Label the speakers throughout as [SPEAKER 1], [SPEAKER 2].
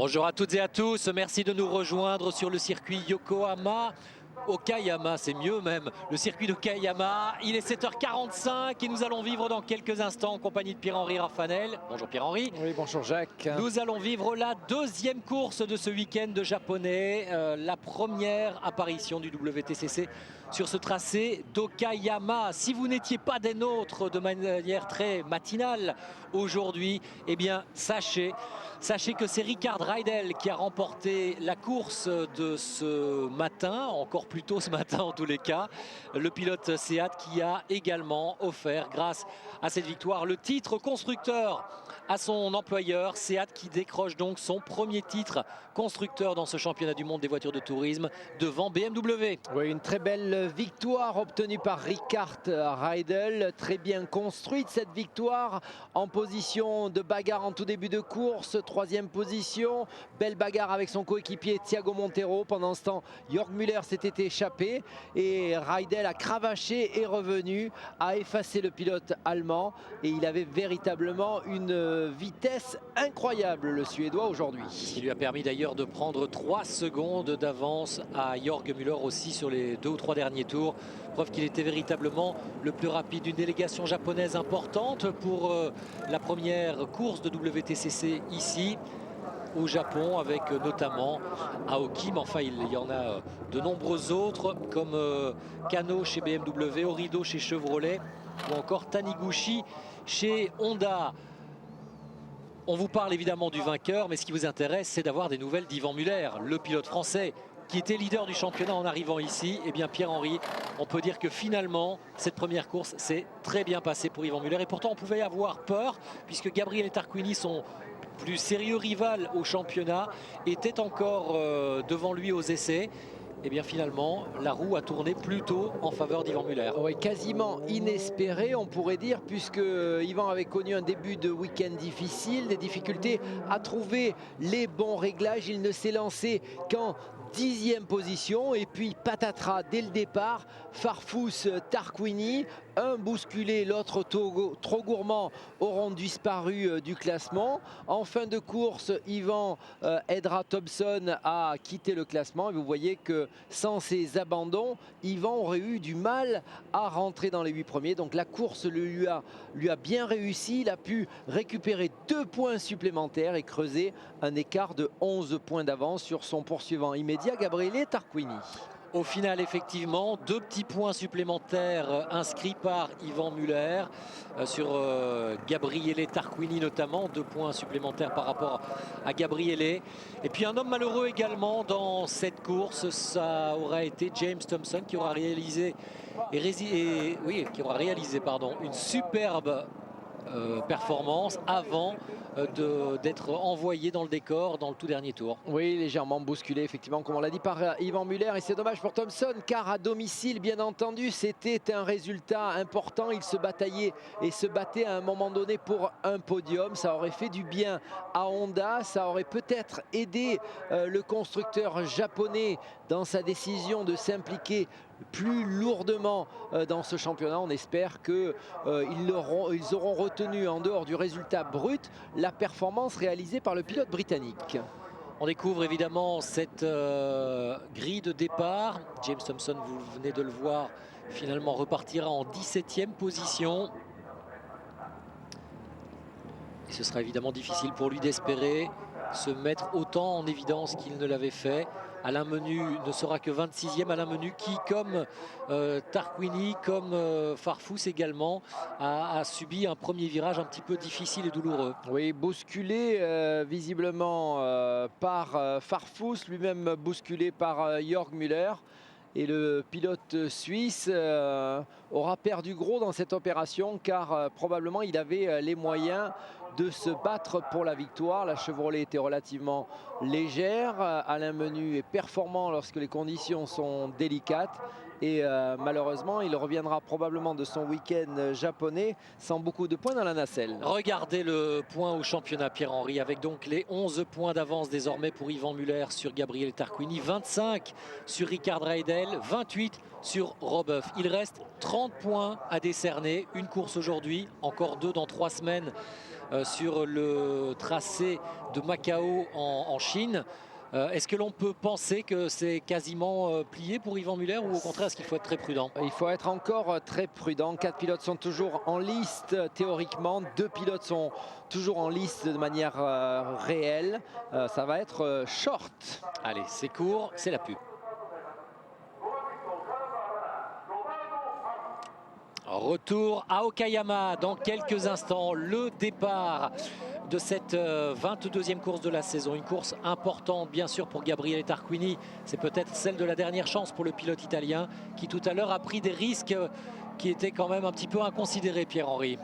[SPEAKER 1] Bonjour à toutes et à tous, merci de nous rejoindre sur le circuit Yokohama. Okayama, c'est mieux même, le circuit d'Okayama. Il est 7h45 et nous allons vivre dans quelques instants en compagnie de Pierre-Henri Raffanel. Bonjour Pierre-Henri.
[SPEAKER 2] Oui, bonjour Jacques.
[SPEAKER 1] Nous allons vivre la deuxième course de ce week-end japonais, la première apparition du WTCC sur ce tracé d'Okayama. Si vous n'étiez pas des nôtres de manière très matinale aujourd'hui, eh bien sachez que c'est Rickard Reidel qui a remporté la course de ce matin, encore plus tôt ce matin en tous les cas. Le pilote Seat qui a également offert, grâce à cette victoire, le titre constructeur à son employeur. Seat qui décroche donc son premier titre constructeur dans ce championnat du monde des voitures de tourisme devant BMW.
[SPEAKER 2] Oui, une très belle victoire obtenue par Rickard Reidel. Très bien construite cette victoire, en position de bagarre en tout début de course. Troisième position, belle bagarre avec son coéquipier Thiago Monteiro. Pendant ce temps, Jörg Müller s'était échappé et Reidel a cravaché et revenu, a effacé le pilote allemand et il avait véritablement une vitesse incroyable, le Suédois, aujourd'hui.
[SPEAKER 1] Ce qui lui a permis d'ailleurs de prendre 3 secondes d'avance à Jörg Müller aussi sur les 2 ou 3 derniers tours. Preuve qu'il était véritablement le plus rapide. Une délégation japonaise importante pour la première course de WTCC ici au Japon, avec notamment Aoki, mais enfin il y en a de nombreux autres comme Kano chez BMW, Orido chez Chevrolet ou encore Taniguchi chez Honda. On vous parle évidemment du vainqueur, mais ce qui vous intéresse, c'est d'avoir des nouvelles d'Yvan Muller, le pilote français qui était leader du championnat en arrivant ici. Eh bien Pierre-Henri, on peut dire que finalement, cette première course s'est très bien passée pour Yvan Muller. Et pourtant, on pouvait avoir peur, puisque Gabriele Tarquini, son plus sérieux rival au championnat, était encore devant lui aux essais. Et bien finalement, la roue a tourné plutôt en faveur d'Yvan Muller.
[SPEAKER 2] Oui, quasiment inespéré, on pourrait dire, puisque Yvan avait connu un début de week-end difficile, des difficultés à trouver les bons réglages. Il ne s'est lancé qu'en 10e position et puis patatras dès le départ, Farfus Tarquini, un bousculé, l'autre trop gourmand, auront disparu du classement. En fin de course, Yvan aidera Thompson à quitter le classement et vous voyez que sans ces abandons, Yvan aurait eu du mal à rentrer dans les 8 premiers. Donc la course lui a bien réussi, il a pu récupérer 2 points supplémentaires et creuser un écart de 11 points d'avance sur son poursuivant immédiat, Gabriele Tarquini.
[SPEAKER 1] Au final, effectivement, 2 petits points supplémentaires inscrits par Yvan Muller sur Gabriele Tarquini notamment. 2 points supplémentaires par rapport à Gabriele. Et puis un homme malheureux également dans cette course, ça aura été James Thompson qui aura réalisé, une superbe performance avant d'être envoyé dans le décor dans le tout dernier tour.
[SPEAKER 2] Oui, légèrement bousculé effectivement, comme on l'a dit, par Yvan Muller, et c'est dommage pour Thompson car à domicile, bien entendu, c'était un résultat important. Il se bataillait et se battait à un moment donné pour un podium. Ça aurait fait du bien à Honda, ça aurait peut-être aidé le constructeur japonais dans sa décision de s'impliquer plus lourdement dans ce championnat. On espère qu'ils auront retenu, en dehors du résultat brut, la performance réalisée par le pilote britannique.
[SPEAKER 1] On découvre évidemment cette grille de départ. James Thompson, vous venez de le voir, finalement repartira en 17e position. Et ce sera évidemment difficile pour lui d'espérer se mettre autant en évidence qu'il ne l'avait fait. Alain Menu ne sera que 26e. Alain Menu qui, comme Tarquini, comme Farfus également, a subi un premier virage un petit peu difficile et douloureux.
[SPEAKER 2] Oui, bousculé visiblement par Farfus, lui-même bousculé par Jörg Müller. Et le pilote suisse aura perdu gros dans cette opération car probablement il avait les moyens de se battre pour la victoire. La Chevrolet était relativement légère. Alain Menu est performant lorsque les conditions sont délicates. Et malheureusement, il reviendra probablement de son week-end japonais sans beaucoup de points dans la nacelle.
[SPEAKER 1] Regardez le point au championnat, Pierre-Henri, avec donc les 11 points d'avance désormais pour Yvan Muller sur Gabriele Tarquini, 25 sur Rickard Reidel, 28 sur Robuff. Il reste 30 points à décerner, une course aujourd'hui, encore 2 dans 3 semaines sur le tracé de Macao en Chine. Est-ce que l'on peut penser que c'est quasiment plié pour Yvan Muller ou au contraire est-ce qu'il faut être très prudent?
[SPEAKER 2] Il faut être encore très prudent. 4 pilotes sont toujours en liste théoriquement. 2 pilotes sont toujours en liste de manière réelle. Ça va être short.
[SPEAKER 1] Allez, c'est court, c'est la pub. Retour à Okayama dans quelques instants. Le départ de cette 22e course de la saison. Une course importante bien sûr pour Gabriele Tarquini. C'est peut-être celle de la dernière chance pour le pilote italien qui tout à l'heure a pris des risques qui étaient quand même un petit peu inconsidérés, Pierre-Henri.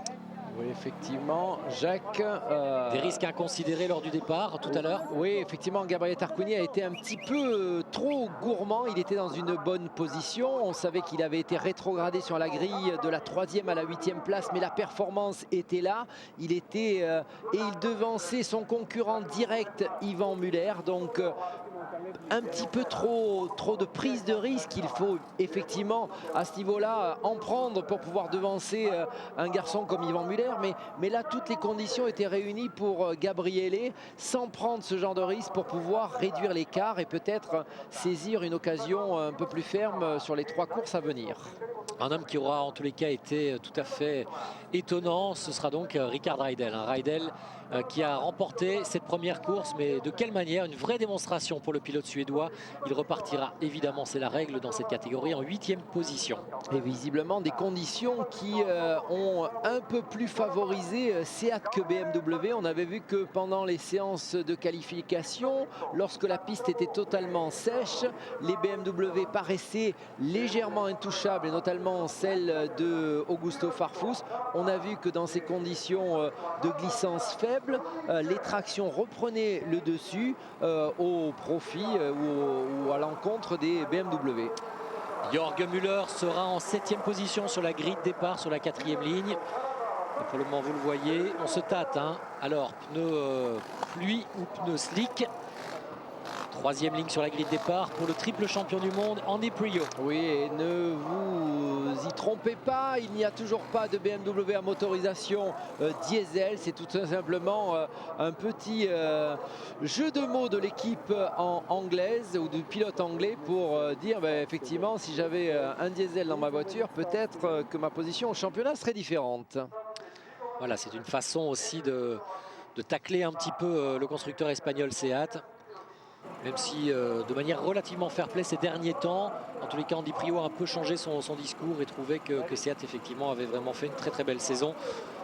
[SPEAKER 2] Oui, effectivement, Jacques.
[SPEAKER 1] Des risques inconsidérés lors du départ tout à l'heure.
[SPEAKER 2] Oui, effectivement, Gabriele Tarquini a été un petit peu trop gourmand. Il était dans une bonne position. On savait qu'il avait été rétrogradé sur la grille de la 3e à la 8e place, mais la performance était là. Il était et il devançait son concurrent direct, Yvan Muller. Donc un petit peu trop de prise de risque. Il faut effectivement à ce niveau-là en prendre pour pouvoir devancer un garçon comme Yvan Muller. Mais là, toutes les conditions étaient réunies pour Gabriele, sans prendre ce genre de risque pour pouvoir réduire l'écart et peut-être saisir une occasion un peu plus ferme sur les 3 courses à venir.
[SPEAKER 1] Un homme qui aura en tous les cas été tout à fait étonnant, ce sera donc Rickard Reidel. Reidel qui a remporté cette première course, mais de quelle manière? Une vraie démonstration pour le pilote suédois. Il repartira évidemment, c'est la règle dans cette catégorie, en 8e position.
[SPEAKER 2] Et visiblement des conditions qui ont un peu plus favorisé Seat que BMW. On avait vu que pendant les séances de qualification, lorsque la piste était totalement sèche, les BMW paraissaient légèrement intouchables, et notamment celle de Augusto Farfus. On a vu que dans ces conditions de glissance faible, les tractions reprenaient le dessus au profit ou à l'encontre des BMW.
[SPEAKER 1] Jörg Müller sera en 7e position sur la grille de départ, sur la 4e ligne. Et pour le moment, vous le voyez, on se tâte. Alors, pneu pluie ou pneu slick. 3e ligne sur la grille de départ pour le triple champion du monde, Andy Priaulx.
[SPEAKER 2] Oui, et ne vous y trompez pas, il n'y a toujours pas de BMW à motorisation diesel. C'est tout simplement un petit jeu de mots de l'équipe anglaise ou du pilote anglais pour dire effectivement, si j'avais un diesel dans ma voiture, peut-être que ma position au championnat serait différente.
[SPEAKER 1] Voilà, c'est une façon aussi de tacler un petit peu le constructeur espagnol Seat. Même si de manière relativement fair-play ces derniers temps, en tous les cas Andy Priaulx a un peu changé son discours et trouvait que Seat effectivement avait vraiment fait une très belle saison,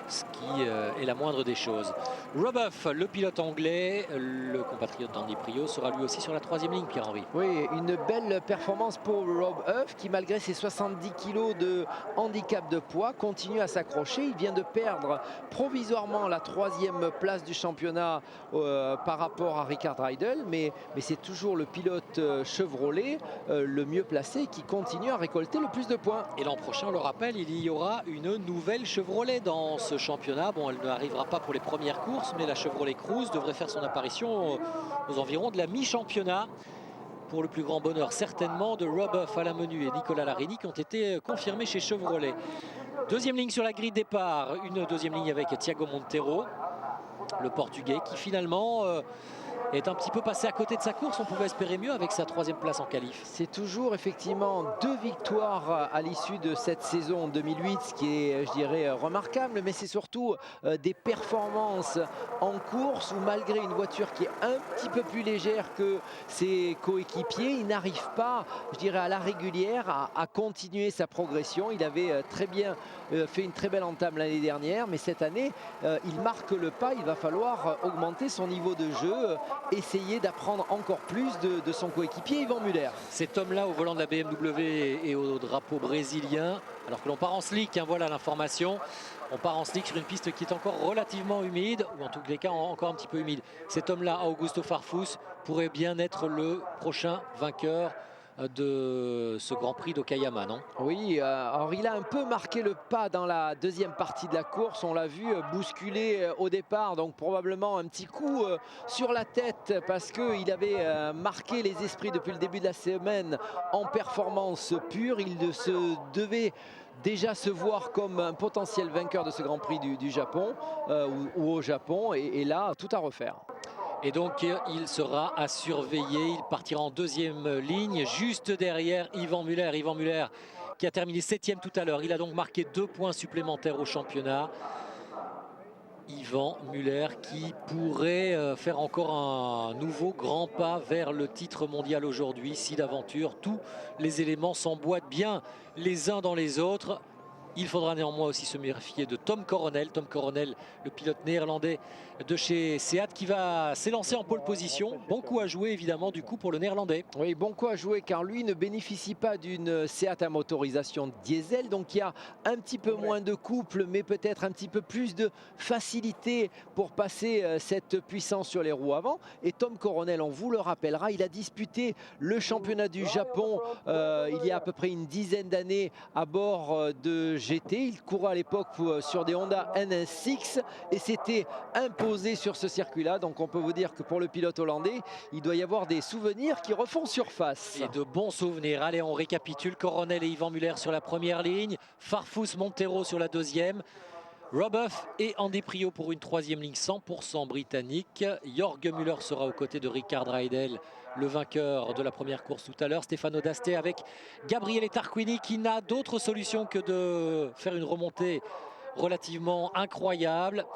[SPEAKER 1] ce qui est la moindre des choses. Rob Huff, le pilote anglais, le compatriote d'Andy Priaulx, sera lui aussi sur la 3e ligne, Pierre-Henri.
[SPEAKER 2] Oui, une belle performance pour Rob Huff qui, malgré ses 70 kg de handicap de poids, continue à s'accrocher. Il vient de perdre provisoirement la 3e place du championnat par rapport à Rickard Reidel, mais c'est toujours le pilote Chevrolet le mieux placé qui continue à récolter le plus de points.
[SPEAKER 1] Et l'an prochain, on le rappelle, il y aura une nouvelle Chevrolet dans ce championnat. Bon, elle n'arrivera pas pour les premières courses, mais la Chevrolet Cruze devrait faire son apparition aux environs de la mi-championnat. Pour le plus grand bonheur certainement de Rob Huff, Alain Menu et Nicolas Larini qui ont été confirmés chez Chevrolet. 2e ligne sur la grille de départ, une 2e ligne avec Thiago Monteiro, le Portugais qui finalement est un petit peu passé à côté de sa course. On pouvait espérer mieux avec sa 3e place en qualif.
[SPEAKER 2] C'est toujours effectivement 2 victoires à l'issue de cette saison 2008, ce qui est, je dirais, remarquable, mais c'est surtout des performances en course où, malgré une voiture qui est un petit peu plus légère que ses coéquipiers, il n'arrive pas, je dirais, à la régulière à continuer sa progression. Il avait très bien fait une très belle entame l'année dernière, mais cette année, il marque le pas. Il va falloir augmenter son niveau de jeu, essayer d'apprendre encore plus de son coéquipier Yvan Muller.
[SPEAKER 1] Cet homme-là au volant de la BMW et au drapeau brésilien, alors que l'on part en slick, voilà l'information. On part en slick sur une piste qui est encore relativement humide, ou en tous les cas encore un petit peu humide. Cet homme-là, Augusto Farfus, pourrait bien être le prochain vainqueur de ce Grand Prix d'Okayama, non?
[SPEAKER 2] Oui, alors il a un peu marqué le pas dans la deuxième partie de la course. On l'a vu bousculer au départ, donc probablement un petit coup sur la tête parce qu'il avait marqué les esprits depuis le début de la semaine en performance pure. Il se devait déjà se voir comme un potentiel vainqueur de ce Grand Prix du Japon ou au Japon. Et là, tout à refaire.
[SPEAKER 1] Et donc il sera à surveiller, il partira en deuxième ligne, juste derrière Yvan Muller. Yvan Muller qui a terminé 7e tout à l'heure, il a donc marqué 2 points supplémentaires au championnat. Yvan Muller qui pourrait faire encore un nouveau grand pas vers le titre mondial aujourd'hui si d'aventure tous les éléments s'emboîtent bien les uns dans les autres. Il faudra néanmoins aussi se méfier de Tom Coronel. Tom Coronel, le pilote néerlandais de chez Seat qui va s'élancer en pole position. Bon coup à jouer évidemment du coup pour le néerlandais.
[SPEAKER 2] Oui, bon coup à jouer car lui ne bénéficie pas d'une Seat à motorisation diesel. Donc il y a un petit peu moins de couple mais peut-être un petit peu plus de facilité pour passer cette puissance sur les roues avant. Et Tom Coronel, on vous le rappellera, il a disputé le championnat du Japon il y a à peu près une dizaine d'années à bord de GT. Il courait à l'époque sur des Honda NS6 et s'était imposé sur ce circuit-là. Donc on peut vous dire que pour le pilote hollandais, il doit y avoir des souvenirs qui refont surface.
[SPEAKER 1] Et de bons souvenirs. Allez, on récapitule. Coronel et Yvan Muller sur la première ligne. Farfus Montero sur la deuxième. Robuff et Andy Priault pour une troisième ligne 100% britannique. Jorg Muller sera aux côtés de Rickard Reidel, le vainqueur de la première course tout à l'heure. Stefano D'Aste avec Gabriele Tarquini qui n'a d'autre solution que de faire une remontée relativement incroyable.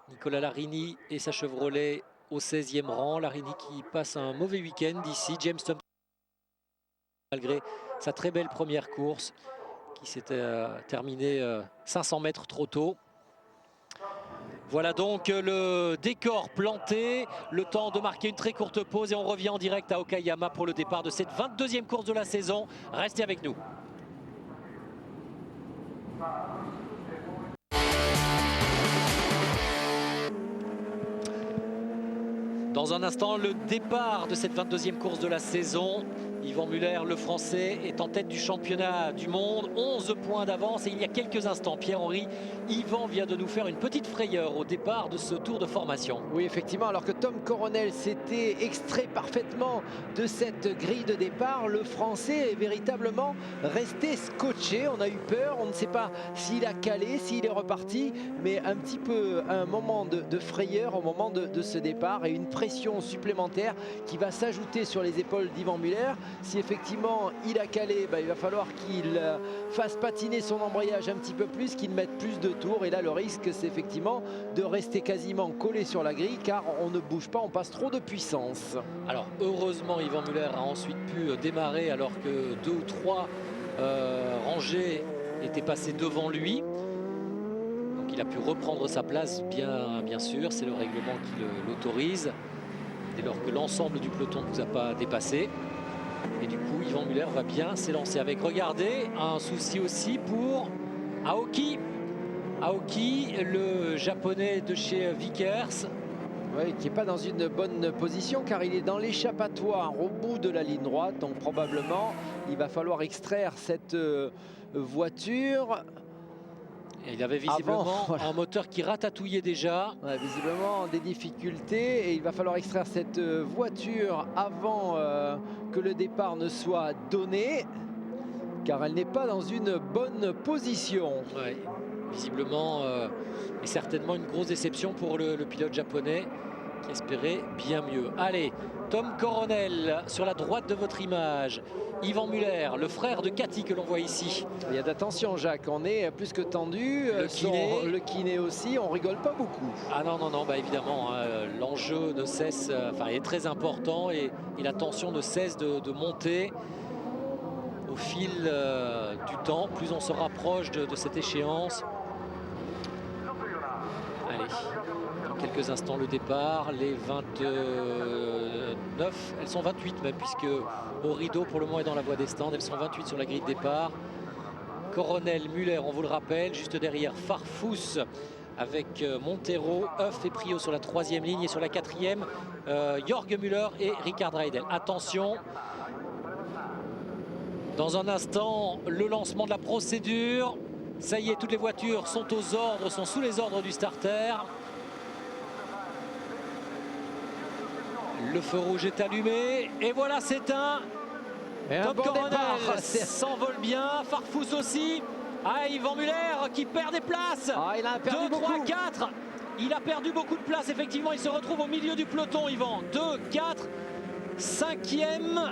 [SPEAKER 1] Nicolas Larini et sa Chevrolet au 16e rang. Larini qui passe un mauvais week-end ici. James Thompson, malgré sa très belle première course, qui s'était terminée 500 mètres trop tôt. Voilà donc le décor planté, le temps de marquer une très courte pause et on revient en direct à Okayama pour le départ de cette 22e course de la saison. Restez avec nous. Dans un instant, le départ de cette 22e course de la saison. Yvan Muller, le Français, est en tête du championnat du monde. 11 points d'avance et il y a quelques instants, Pierre-Henri, Yvan vient de nous faire une petite frayeur au départ de ce tour de formation.
[SPEAKER 2] Oui, effectivement, alors que Tom Coronel s'était extrait parfaitement de cette grille de départ, le Français est véritablement resté scotché. On a eu peur, on ne sait pas s'il a calé, s'il est reparti, mais un petit peu un moment de frayeur au moment de ce départ et une pression supplémentaire qui va s'ajouter sur les épaules d'Yvan Muller. Si effectivement il a calé, il va falloir qu'il fasse patiner son embrayage un petit peu plus, qu'il mette plus de tours. Et là, le risque, c'est effectivement de rester quasiment collé sur la grille car on ne bouge pas, on passe trop de puissance.
[SPEAKER 1] Alors, heureusement, Yvan Muller a ensuite pu démarrer alors que 2 ou 3 rangées étaient passées devant lui. Donc, il a pu reprendre sa place, bien sûr. C'est le règlement qui l'autorise. Dès lors que l'ensemble du peloton ne nous a pas dépassé. Et du coup, Yvan Muller va bien s'élancer avec, regardez, un souci aussi pour Aoki. Aoki, le japonais de chez Vickers.
[SPEAKER 2] Oui, qui n'est pas dans une bonne position car il est dans l'échappatoire au bout de la ligne droite. Donc probablement, il va falloir extraire cette voiture.
[SPEAKER 1] Et il avait visiblement un moteur qui ratatouillait déjà.
[SPEAKER 2] Ouais, visiblement des difficultés et il va falloir extraire cette voiture avant que le départ ne soit donné car elle n'est pas dans une bonne position.
[SPEAKER 1] Ouais, visiblement et certainement une grosse déception pour le pilote japonais qui espérait bien mieux. Allez, Tom Coronel sur la droite de votre image. Yvan Muller, le frère de Cathy que l'on voit ici.
[SPEAKER 2] Il y a d'attention Jacques, on est plus que tendu. Le kiné aussi, on rigole pas beaucoup.
[SPEAKER 1] Ah non, évidemment, hein, l'enjeu ne cesse, est très important et la tension ne cesse de monter au fil du temps. Plus on se rapproche de cette échéance. Allez, dans quelques instants le départ, les 29, elles sont 28 même, puisque au rideau pour le moment est dans la voie des stands, elles sont 28 sur la grille de départ. Coronel, Muller, on vous le rappelle, juste derrière Farfus avec Montero, Huff et Priault sur la troisième ligne et sur la quatrième, Jorg Muller et Rickard Reidel. Attention, Dans un instant, le lancement de la procédure. Ça y est, toutes les voitures sont aux ordres, sont sous les ordres du starter. Le feu rouge est allumé et voilà, c'est un Tom
[SPEAKER 2] bon
[SPEAKER 1] Coronel
[SPEAKER 2] s'envole
[SPEAKER 1] bien, Farfus aussi. Ah, Yvan Muller qui perd des places.
[SPEAKER 2] Ah, il a perdu
[SPEAKER 1] 2, 3,
[SPEAKER 2] beaucoup.
[SPEAKER 1] 4. Il a perdu beaucoup de place, effectivement. Il se retrouve au milieu du peloton, Yvan. 2, 4, 5e.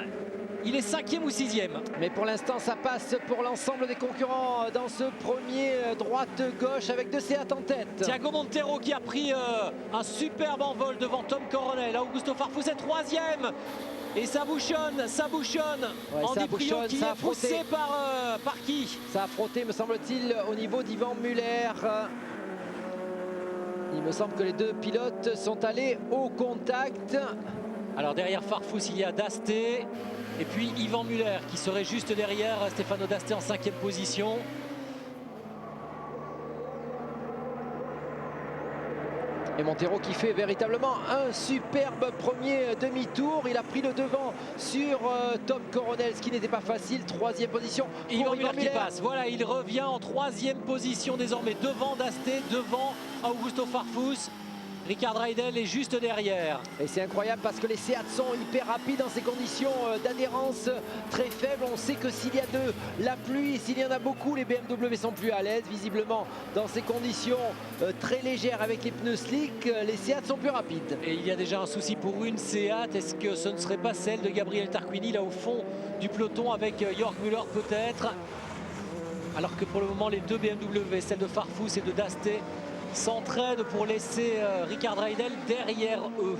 [SPEAKER 1] Il est 5e ou 6e.
[SPEAKER 2] Mais pour l'instant, ça passe pour l'ensemble des concurrents dans ce premier droite-gauche avec 2 Seat en tête.
[SPEAKER 1] Thiago Montero qui a pris un superbe envol devant Tom Coronel. Augusto Farfus est 3e. Et ça bouchonne.
[SPEAKER 2] Ouais,
[SPEAKER 1] Andy
[SPEAKER 2] ça
[SPEAKER 1] Priault
[SPEAKER 2] bouchonne,
[SPEAKER 1] qui
[SPEAKER 2] ça a
[SPEAKER 1] est poussé
[SPEAKER 2] frotté.
[SPEAKER 1] par qui?
[SPEAKER 2] Ça a frotté, me semble-t-il, au niveau d'Yvan Muller. Il me semble que les 2 pilotes sont allés au contact.
[SPEAKER 1] Alors derrière Farfus, il y a Dasté. Et puis Yvan Muller qui serait juste derrière Stefano Dasté en 5e position.
[SPEAKER 2] Et Montero qui fait véritablement un superbe premier demi-tour. Il a pris le devant sur Tom Coronel, ce qui n'était pas facile. 3e position pour
[SPEAKER 1] Yvan Muller qui passe. Voilà, il revient en 3e position désormais devant Dasté, devant Augusto Farfus. Ricard Reidel est juste derrière.
[SPEAKER 2] Et c'est incroyable parce que les Seat sont hyper rapides dans ces conditions d'adhérence très faibles. On sait que s'il y a de la pluie, s'il y en a beaucoup, les BMW sont plus à l'aise. Visiblement, dans ces conditions très légères avec les pneus slick, les Seat sont plus rapides.
[SPEAKER 1] Et il y a déjà un souci pour une Seat. Est-ce que ce ne serait pas celle de Gabriel Tarquini là au fond du peloton avec Jörg Müller peut-être? Alors que pour le moment, les 2 BMW, celle de Farfus et de Dasté, s'entraînent pour laisser Ricard Reidel derrière eux.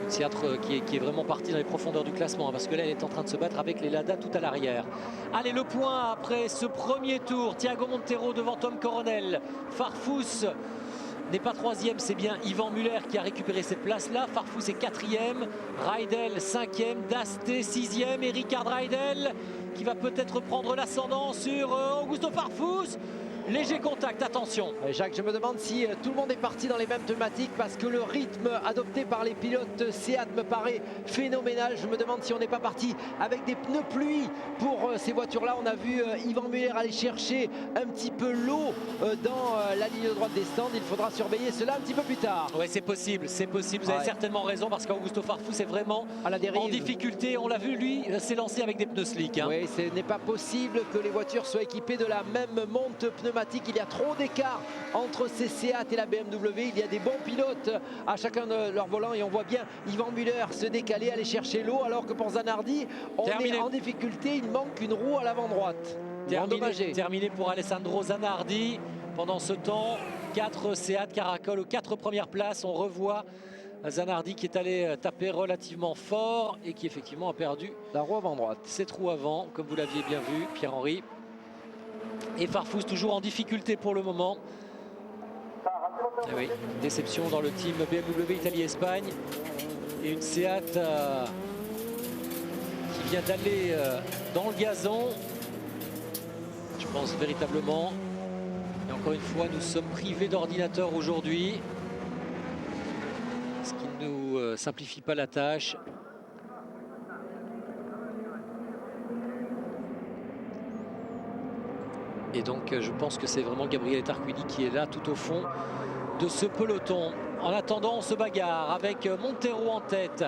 [SPEAKER 1] Une Seat qui est vraiment partie dans les profondeurs du classement, parce que là elle est en train de se battre avec les Lada tout à l'arrière. Allez, le point après ce premier tour. Thiago Montero devant Tom Coronel. Farfus n'est pas 3e, c'est bien Yvan Muller qui a récupéré cette place-là. Farfus est 4e, Reidel 5e, Dasté 6e et Ricard Reidel qui va peut-être prendre l'ascendant sur Augusto Farfus. Léger contact, attention.
[SPEAKER 2] Jacques, je me demande si tout le monde est parti dans les mêmes thématiques parce que le rythme adopté par les pilotes Seat me paraît phénoménal. Je me demande si on n'est pas parti avec des pneus pluie pour ces voitures-là. On a vu Yvan Muller aller chercher un petit peu l'eau dans la ligne droite des stands. Il faudra surveiller cela un petit peu plus tard.
[SPEAKER 1] Oui, c'est possible, vous avez certainement raison parce qu'Augusto Farfus est vraiment
[SPEAKER 2] à la dérive,
[SPEAKER 1] en difficulté. On l'a vu, lui, s'est lancé avec des pneus slick.
[SPEAKER 2] Oui, ce n'est pas possible que les voitures soient équipées de la même monte pneumatique. Il y a trop d'écart entre ces Seat et la BMW. Il y a des bons pilotes à chacun de leurs volants et on voit bien Yvan Muller se décaler, aller chercher l'eau, alors que pour Zanardi, on est en difficulté. Il manque une roue à l'avant droite.
[SPEAKER 1] Terminé pour Alessandro Zanardi. Pendant ce temps, 4 Seat caracolent aux 4 premières places. On revoit Zanardi qui est allé taper relativement fort et qui effectivement a perdu
[SPEAKER 2] la roue avant droite.
[SPEAKER 1] Cette roue avant, comme vous l'aviez bien vu, Pierre-Henri. Et Farfus toujours en difficulté pour le moment. Et oui, déception dans le team BMW Italie-Espagne. Et une Seat qui vient d'aller dans le gazon. Je pense véritablement. Et encore une fois, nous sommes privés d'ordinateur aujourd'hui. Ce qui ne nous simplifie pas la tâche. Et donc je pense que c'est vraiment Gabriel Tarquini qui est là tout au fond de ce peloton. En attendant, on se bagarre avec Montero en tête.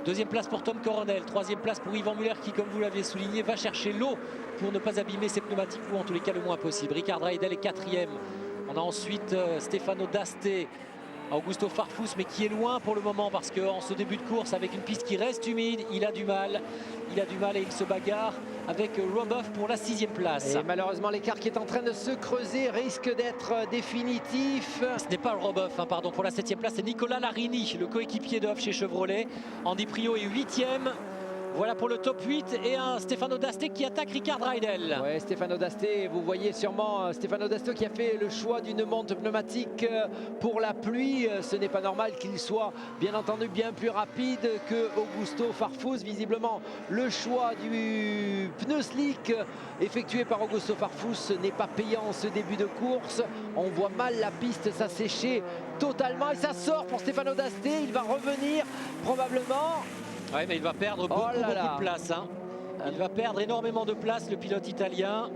[SPEAKER 1] 2e place pour Tom Coronel, 3e place pour Yvan Muller qui, comme vous l'aviez souligné, va chercher l'eau pour ne pas abîmer ses pneumatiques ou en tous les cas le moins possible. Ricard Reidel est 4e. On a ensuite Stefano Dasté, Augusto Farfus, mais qui est loin pour le moment parce qu'en ce début de course, avec une piste qui reste humide, il a du mal et il se bagarre avec Roboff pour la 6e place.
[SPEAKER 2] Et malheureusement, l'écart qui est en train de se creuser risque d'être définitif.
[SPEAKER 1] Ce n'est pas le Roboff, pardon, pour la 7e place, c'est Nicolas Larini, le coéquipier de Hoff chez Chevrolet. Andy Priault est 8e. Voilà pour le top 8 et un Stefano Dasté qui attaque Ricard Reidel.
[SPEAKER 2] Oui, Stefano Dasté, vous voyez sûrement Stefano Dasté qui a fait le choix d'une monte pneumatique pour la pluie. Ce n'est pas normal qu'il soit bien entendu bien plus rapide que Augusto Farfus. Visiblement, le choix du pneu slick effectué par Augusto Farfus n'est pas payant en ce début de course. On voit mal la piste s'assécher totalement et ça sort pour Stefano D'Aste. Il va revenir probablement.
[SPEAKER 1] Oui, mais il va perdre beaucoup de place. Hein. Il va perdre énormément de place, le pilote italien.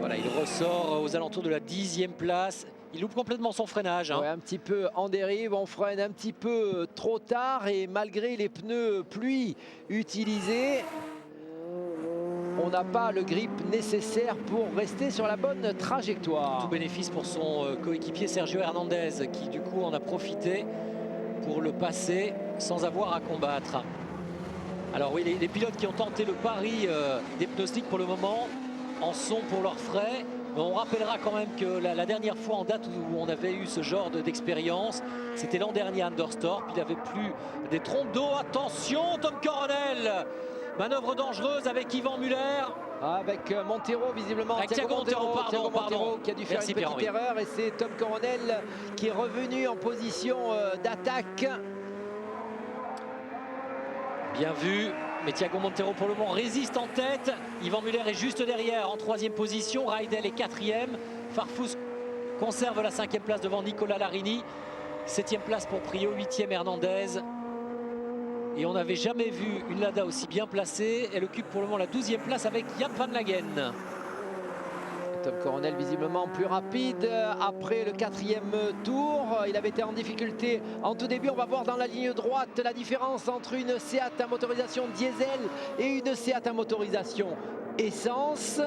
[SPEAKER 1] Voilà, il ressort aux alentours de la 10e place. Il loupe complètement son freinage. Hein.
[SPEAKER 2] Ouais, un petit peu en dérive, on freine un petit peu trop tard et malgré les pneus pluie utilisés, on n'a pas le grip nécessaire pour rester sur la bonne trajectoire.
[SPEAKER 1] Tout bénéfice pour son coéquipier Sergio Hernandez qui du coup en a profité pour le passer sans avoir à combattre. Alors oui, les pilotes qui ont tenté le pari des pneus slicks pour le moment en sont pour leurs frais. Mais on rappellera quand même que la dernière fois en date où on avait eu ce genre d'expérience, c'était l'an dernier à Anderstorp. Il avait plus des trompes d'eau. Attention, Tom Coronel, manœuvre dangereuse avec Yvan Muller.
[SPEAKER 2] Avec Montero visiblement.
[SPEAKER 1] Avec Thiago Montero, pardon.
[SPEAKER 2] Qui a dû faire une petite erreur et c'est Tom Coronel qui est revenu en position d'attaque.
[SPEAKER 1] Bien vu, mais Thiago Montero pour le moment résiste en tête. Yvan Muller est juste derrière en 3e position. Raidel est 4e. Farfus conserve la 5e place devant Nicola Larini. 7e place pour Prio, 8e Hernandez. Et on n'avait jamais vu une Lada aussi bien placée. Elle occupe pour le moment la 12e place avec Jan van Lagen.
[SPEAKER 2] Tom Coronel visiblement plus rapide après le 4e tour. Il avait été en difficulté en tout début. On va voir dans la ligne droite la différence entre une Seat à motorisation diesel et une Seat à motorisation essence.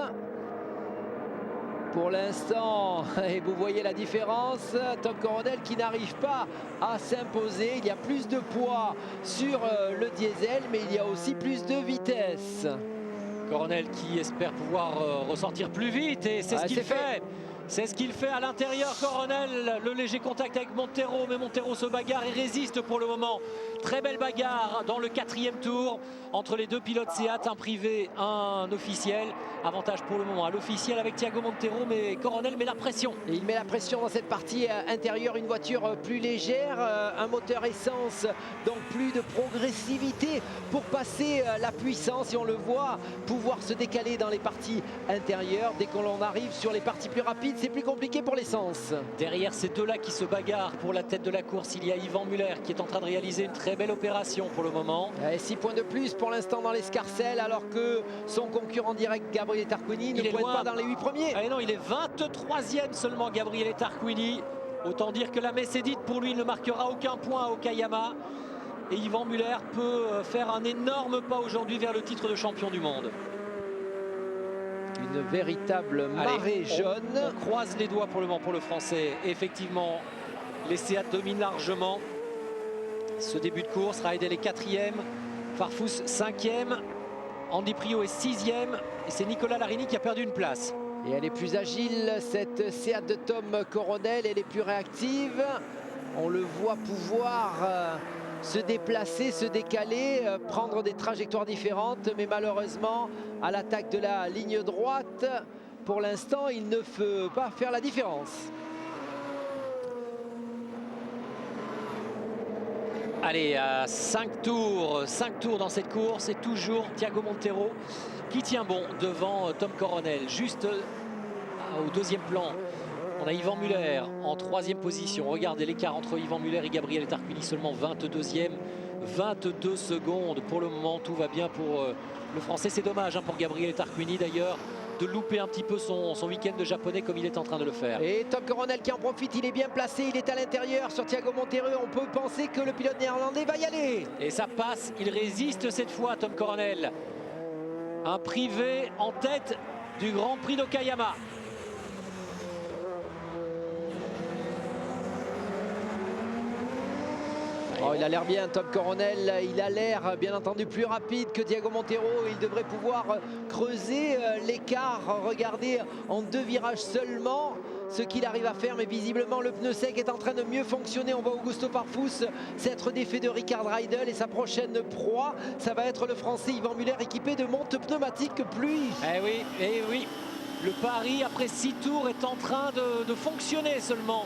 [SPEAKER 2] Pour l'instant, et vous voyez la différence, Tom Coronel qui n'arrive pas à s'imposer. Il y a plus de poids sur le diesel, mais il y a aussi plus de vitesse.
[SPEAKER 1] Coronel qui espère pouvoir ressortir plus vite et c'est ce qu'il fait. C'est ce qu'il fait à l'intérieur, Coronel. Le léger contact avec Montero, mais Montero se bagarre et résiste pour le moment. Très belle bagarre dans le 4e tour entre les deux pilotes Seat, un privé, un officiel. Avantage pour le moment à l'officiel avec Thiago Montero, mais Coronel met la pression.
[SPEAKER 2] Et il met la pression dans cette partie intérieure, une voiture plus légère, un moteur essence, donc plus de progressivité pour passer la puissance. Et on le voit pouvoir se décaler dans les parties intérieures. Dès qu'on arrive sur les parties plus rapides, c'est plus compliqué pour l'essence.
[SPEAKER 1] Derrière ces deux-là qui se bagarrent pour la tête de la course, il y a Yvan Muller qui est en train de réaliser une très belle opération pour le moment.
[SPEAKER 2] 6 points de plus pour l'instant dans l'escarcelle, alors que son concurrent direct Gabriele Tarquini ne pointe pas dans les 8 premiers.
[SPEAKER 1] Ah non, il est 23e seulement, Gabriele Tarquini. Autant dire que la messe est dite, pour lui il ne marquera aucun point à Okayama. Et Yvan Muller peut faire un énorme pas aujourd'hui vers le titre de champion du monde.
[SPEAKER 2] Une véritable marée jaune.
[SPEAKER 1] On croise les doigts pour le moment pour le Français. Effectivement, les Seat dominent largement ce début de course. Raidel est 4e, Farfus 5e, Andy Prio est 6e et c'est Nicola Larini qui a perdu une place.
[SPEAKER 2] Et elle est plus agile, cette Seat de Tom Coronel, elle est plus réactive. On le voit pouvoir se déplacer, se décaler, prendre des trajectoires différentes, mais malheureusement à l'attaque de la ligne droite, pour l'instant il ne peut pas faire la différence.
[SPEAKER 1] Allez, à 5 tours dans cette course et toujours Thiago Montero qui tient bon devant Tom Coronel. Juste au 2e plan, on a Yvan Muller en 3e position. Regardez l'écart entre Yvan Muller et Gabriele Tarquini, seulement 22e. 22 secondes pour le moment, tout va bien pour le Français. C'est dommage pour Gabriele Tarquini d'ailleurs de louper un petit peu son week-end de japonais comme il est en train de le faire.
[SPEAKER 2] Et Tom Coronel qui en profite, il est bien placé, il est à l'intérieur sur Thiago Montero. On peut penser que le pilote néerlandais va y aller.
[SPEAKER 1] Et ça passe, il résiste cette fois Tom Coronel. Un privé en tête du Grand Prix d'Okayama.
[SPEAKER 2] Oh, il a l'air bien, Tom Coronel. Il a l'air bien entendu plus rapide que Thiago Montero. Il devrait pouvoir creuser l'écart. Regardez, en 2 virages seulement ce qu'il arrive à faire, mais visiblement le pneu sec est en train de mieux fonctionner. On voit Augusto Farfus s'être défait de Rickard Raidel et sa prochaine proie, ça va être le Français Yvan Muller équipé de monte pneumatique pluie.
[SPEAKER 1] Eh oui, le pari après 6 tours est en train de fonctionner seulement.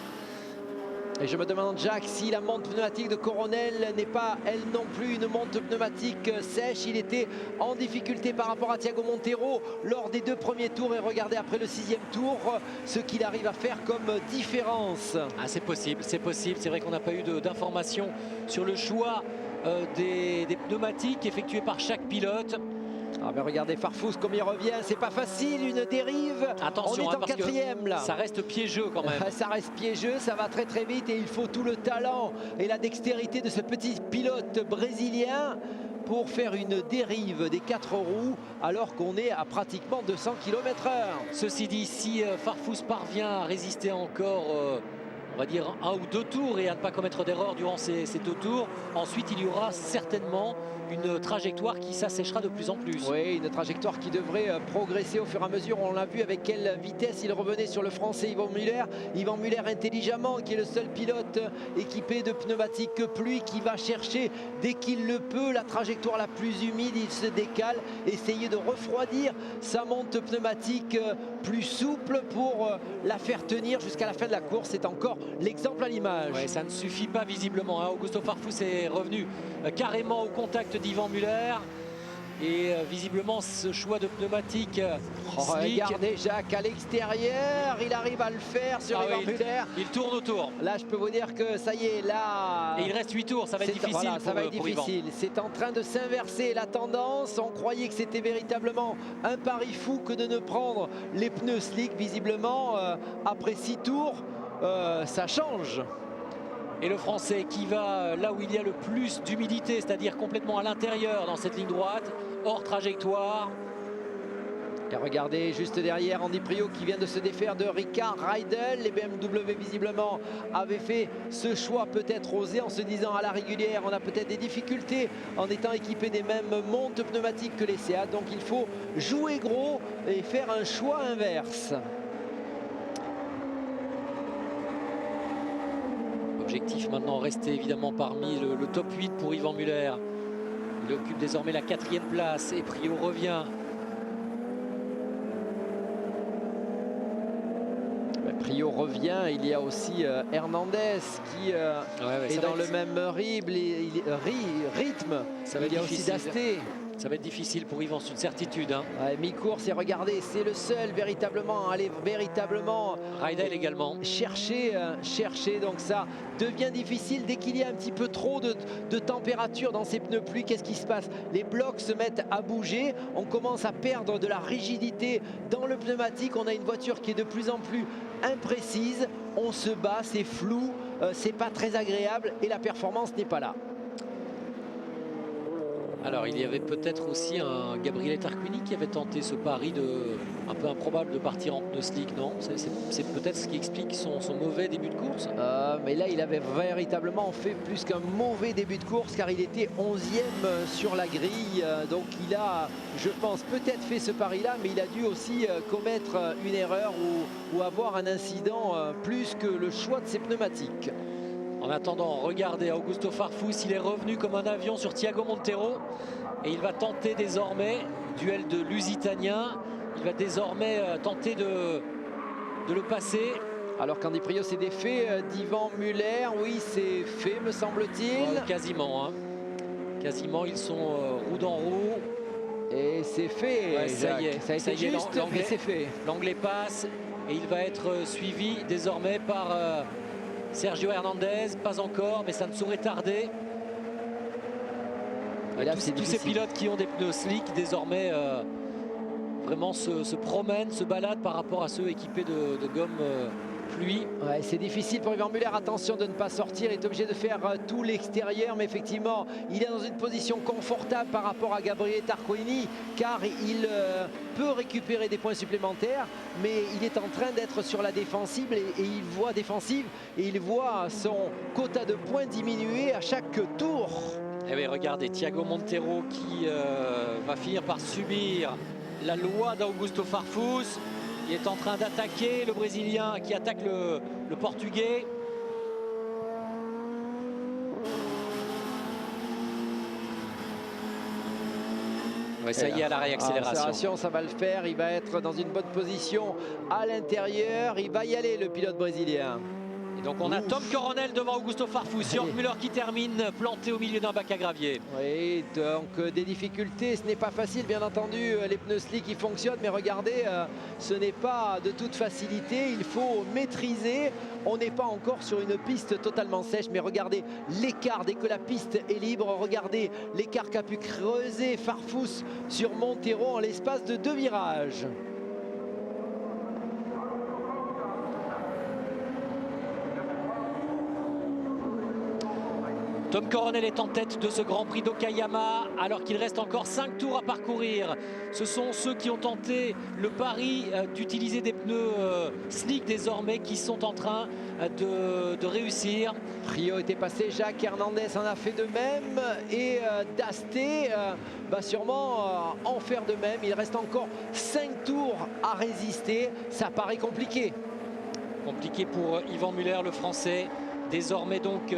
[SPEAKER 2] Et je me demande, Jacques, si la monte pneumatique de Coronel n'est pas, elle non plus, une monte pneumatique sèche. Il était en difficulté par rapport à Thiago Montero lors des 2 premiers tours. Et regardez après le 6e tour ce qu'il arrive à faire comme différence.
[SPEAKER 1] Ah, c'est possible, c'est possible. C'est vrai qu'on n'a pas eu d'informations sur le choix des pneumatiques effectués par chaque pilote.
[SPEAKER 2] Ah mais regardez Farfus comme il revient, c'est pas facile, une dérive.
[SPEAKER 1] Attention,
[SPEAKER 2] on est en 4e là.
[SPEAKER 1] Ça reste piégeux quand même.
[SPEAKER 2] Ça reste piégeux, ça va très très vite et il faut tout le talent et la dextérité de ce petit pilote brésilien pour faire une dérive des 4 roues alors qu'on est à pratiquement 200 km/h.
[SPEAKER 1] Ceci dit, si Farfus parvient à résister encore on va dire 1 ou 2 tours et à ne pas commettre d'erreur durant ces 2 tours, ensuite il y aura certainement une trajectoire qui s'asséchera de plus en plus.
[SPEAKER 2] Oui, une trajectoire qui devrait progresser au fur et à mesure. On l'a vu avec quelle vitesse il revenait sur le français Yvan Muller. Yvan Muller intelligemment, qui est le seul pilote équipé de pneumatiques pluie, qui va chercher dès qu'il le peut la trajectoire la plus humide. Il se décale, essayer de refroidir sa monte pneumatique plus souple pour la faire tenir jusqu'à la fin de la course. C'est encore l'exemple à l'image.
[SPEAKER 1] Ouais, ça ne suffit pas visiblement, hein. Augusto Farfus est revenu carrément au contact d'Yvan Muller. Et visiblement ce choix de pneumatique
[SPEAKER 2] regardez Jacques à l'extérieur, il arrive à le faire sur Yvan Muller.
[SPEAKER 1] Il tourne autour.
[SPEAKER 2] Là je peux vous dire que ça y est, là...
[SPEAKER 1] Et il reste 8 tours, ça va être difficile,
[SPEAKER 2] voilà, ça va être difficile. C'est en train de s'inverser la tendance. On croyait que c'était véritablement un pari fou que de ne prendre les pneus slick. Visiblement, après 6 tours, ça change.
[SPEAKER 1] Et le Français qui va là où il y a le plus d'humidité, c'est-à-dire complètement à l'intérieur dans cette ligne droite, hors trajectoire.
[SPEAKER 2] Et regardez juste derrière Andy Priault qui vient de se défaire de Ricard Reidel. Les BMW visiblement avaient fait ce choix peut-être osé en se disant à la régulière on a peut-être des difficultés en étant équipé des mêmes montes pneumatiques que les Seat. Donc il faut jouer gros et faire un choix inverse.
[SPEAKER 1] Objectif maintenant rester évidemment parmi le top 8 pour Yvan Muller. Il occupe désormais la 4e place et Priault revient.
[SPEAKER 2] Priault revient, il y a aussi Hernandez qui est dans le même rythme. Il y a aussi Dasté.
[SPEAKER 1] Ça va être difficile pour Yvan, c'est une certitude. Hein.
[SPEAKER 2] Ouais, mi-course et regardez, c'est le seul véritablement à aller véritablement
[SPEAKER 1] Reidel également.
[SPEAKER 2] Chercher, donc ça devient difficile dès qu'il y a un petit peu trop de température dans ces pneus pluie. Qu'est-ce qui se passe? Les blocs se mettent à bouger, on commence à perdre de la rigidité dans le pneumatique. On a une voiture qui est de plus en plus imprécise, on se bat, c'est flou, c'est pas très agréable et la performance n'est pas là.
[SPEAKER 1] Alors il y avait peut-être aussi un Gabriele Tarquini qui avait tenté ce pari un peu improbable de partir en pneu slick, non? C'est peut-être ce qui explique son mauvais début de course.
[SPEAKER 2] Mais là il avait véritablement fait plus qu'un mauvais début de course car il était 11e sur la grille. Donc il a, je pense, peut-être fait ce pari-là, mais il a dû aussi commettre une erreur ou avoir un incident plus que le choix de ses pneumatiques.
[SPEAKER 1] En attendant, regardez Augusto Farfus, il est revenu comme un avion sur Thiago Montero et il va tenter désormais, duel de Lusitanien, il va désormais tenter de le passer.
[SPEAKER 2] Alors qu'Andy Priault s'est défait d'Yvan Muller, oui c'est fait me semble-t-il.
[SPEAKER 1] Quasiment, hein. Quasiment, ils sont roue dans roue.
[SPEAKER 2] Et c'est fait,
[SPEAKER 1] ouais, ça y est,
[SPEAKER 2] ça a été juste, mais c'est fait.
[SPEAKER 1] L'anglais passe et il va être suivi désormais par... Sergio Hernandez, pas encore, mais ça ne saurait tarder. Là, tous ces pilotes qui ont des pneus slick désormais vraiment se promènent, se baladent par rapport à ceux équipés de gomme pluie.
[SPEAKER 2] Ouais, c'est difficile pour Yvan Muller, attention de ne pas sortir, il est obligé de faire tout l'extérieur, mais effectivement il est dans une position confortable par rapport à Gabriele Tarquini car il peut récupérer des points supplémentaires, mais il est en train d'être sur la défensive et il voit son quota de points diminuer à chaque tour.
[SPEAKER 1] Et oui, regardez Thiago Montero qui va finir par subir la loi d'Augusto Farfus. Il est en train d'attaquer le Brésilien qui attaque le Portugais. Ouais, ça y est, à la réaccélération.
[SPEAKER 2] Ça va le faire, il va être dans une bonne position à l'intérieur. Il va y aller le pilote brésilien.
[SPEAKER 1] Et donc on a Tom Coronel devant Augusto Farfus, Jörg Müller qui termine planté au milieu d'un bac à gravier.
[SPEAKER 2] Oui, donc des difficultés, ce n'est pas facile, bien entendu, les pneus slick qui fonctionnent, mais regardez, ce n'est pas de toute facilité, il faut maîtriser. On n'est pas encore sur une piste totalement sèche, mais regardez l'écart dès que la piste est libre, regardez l'écart qu'a pu creuser Farfus sur Montero en l'espace de 2 virages.
[SPEAKER 1] Tom Coronel est en tête de ce Grand Prix d'Okayama alors qu'il reste encore 5 tours à parcourir. Ce sont ceux qui ont tenté le pari d'utiliser des pneus slick désormais qui sont en train de réussir.
[SPEAKER 2] Priaulx était passé, Jacques Hernandez en a fait de même et Dasté va sûrement en faire de même. Il reste encore 5 tours à résister, ça paraît compliqué.
[SPEAKER 1] Compliqué pour Yvan Muller, le Français. Désormais donc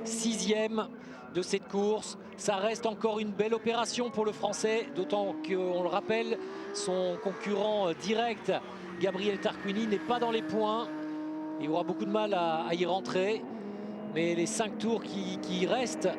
[SPEAKER 1] 6e de cette course. Ça reste encore une belle opération pour le Français, d'autant qu'on le rappelle, son concurrent direct, Gabriel Tarquini, n'est pas dans les points. Il aura beaucoup de mal à y rentrer. Mais les 5 tours qui restent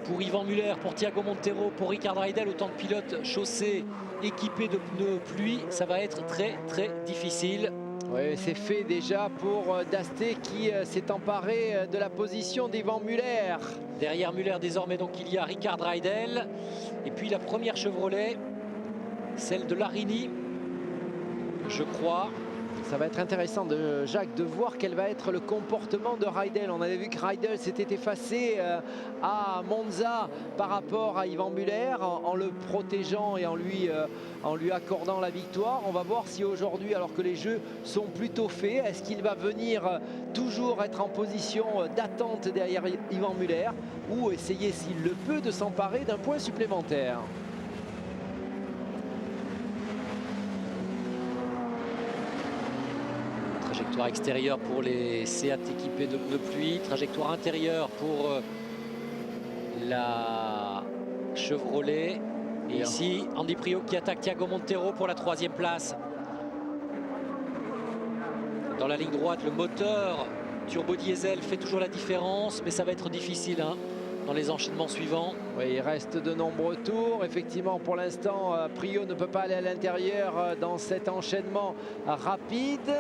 [SPEAKER 1] pour Yvan Muller, pour Thiago Montero, pour Rickard Reidel, autant de pilotes chaussés équipés de pneus pluie, ça va être très très difficile.
[SPEAKER 2] Oui, c'est fait déjà pour Dasté qui s'est emparé de la position d'Yvan Muller.
[SPEAKER 1] Derrière Muller désormais donc il y a Rickard Reidel et puis la première Chevrolet, celle de Larini, je crois.
[SPEAKER 2] Ça va être intéressant, Jacques, de voir quel va être le comportement de Reidel. On avait vu que Reidel s'était effacé à Monza par rapport à Yvan Muller en le protégeant et en lui accordant la victoire. On va voir si aujourd'hui, alors que les jeux sont plutôt faits, est-ce qu'il va venir toujours être en position d'attente derrière Yvan Muller ou essayer, s'il le peut, de s'emparer d'un point supplémentaire.
[SPEAKER 1] Trajectoire extérieure pour les Seat équipés de pneus pluie. Trajectoire intérieure pour la Chevrolet. Et ici, Andy Priaulx qui attaque Thiago Montero pour la 3e place. Dans la ligne droite, le moteur turbo diesel fait toujours la différence, mais ça va être difficile dans les enchaînements suivants.
[SPEAKER 2] Oui, il reste de nombreux tours. Effectivement, pour l'instant, Priaulx ne peut pas aller à l'intérieur dans cet enchaînement rapide.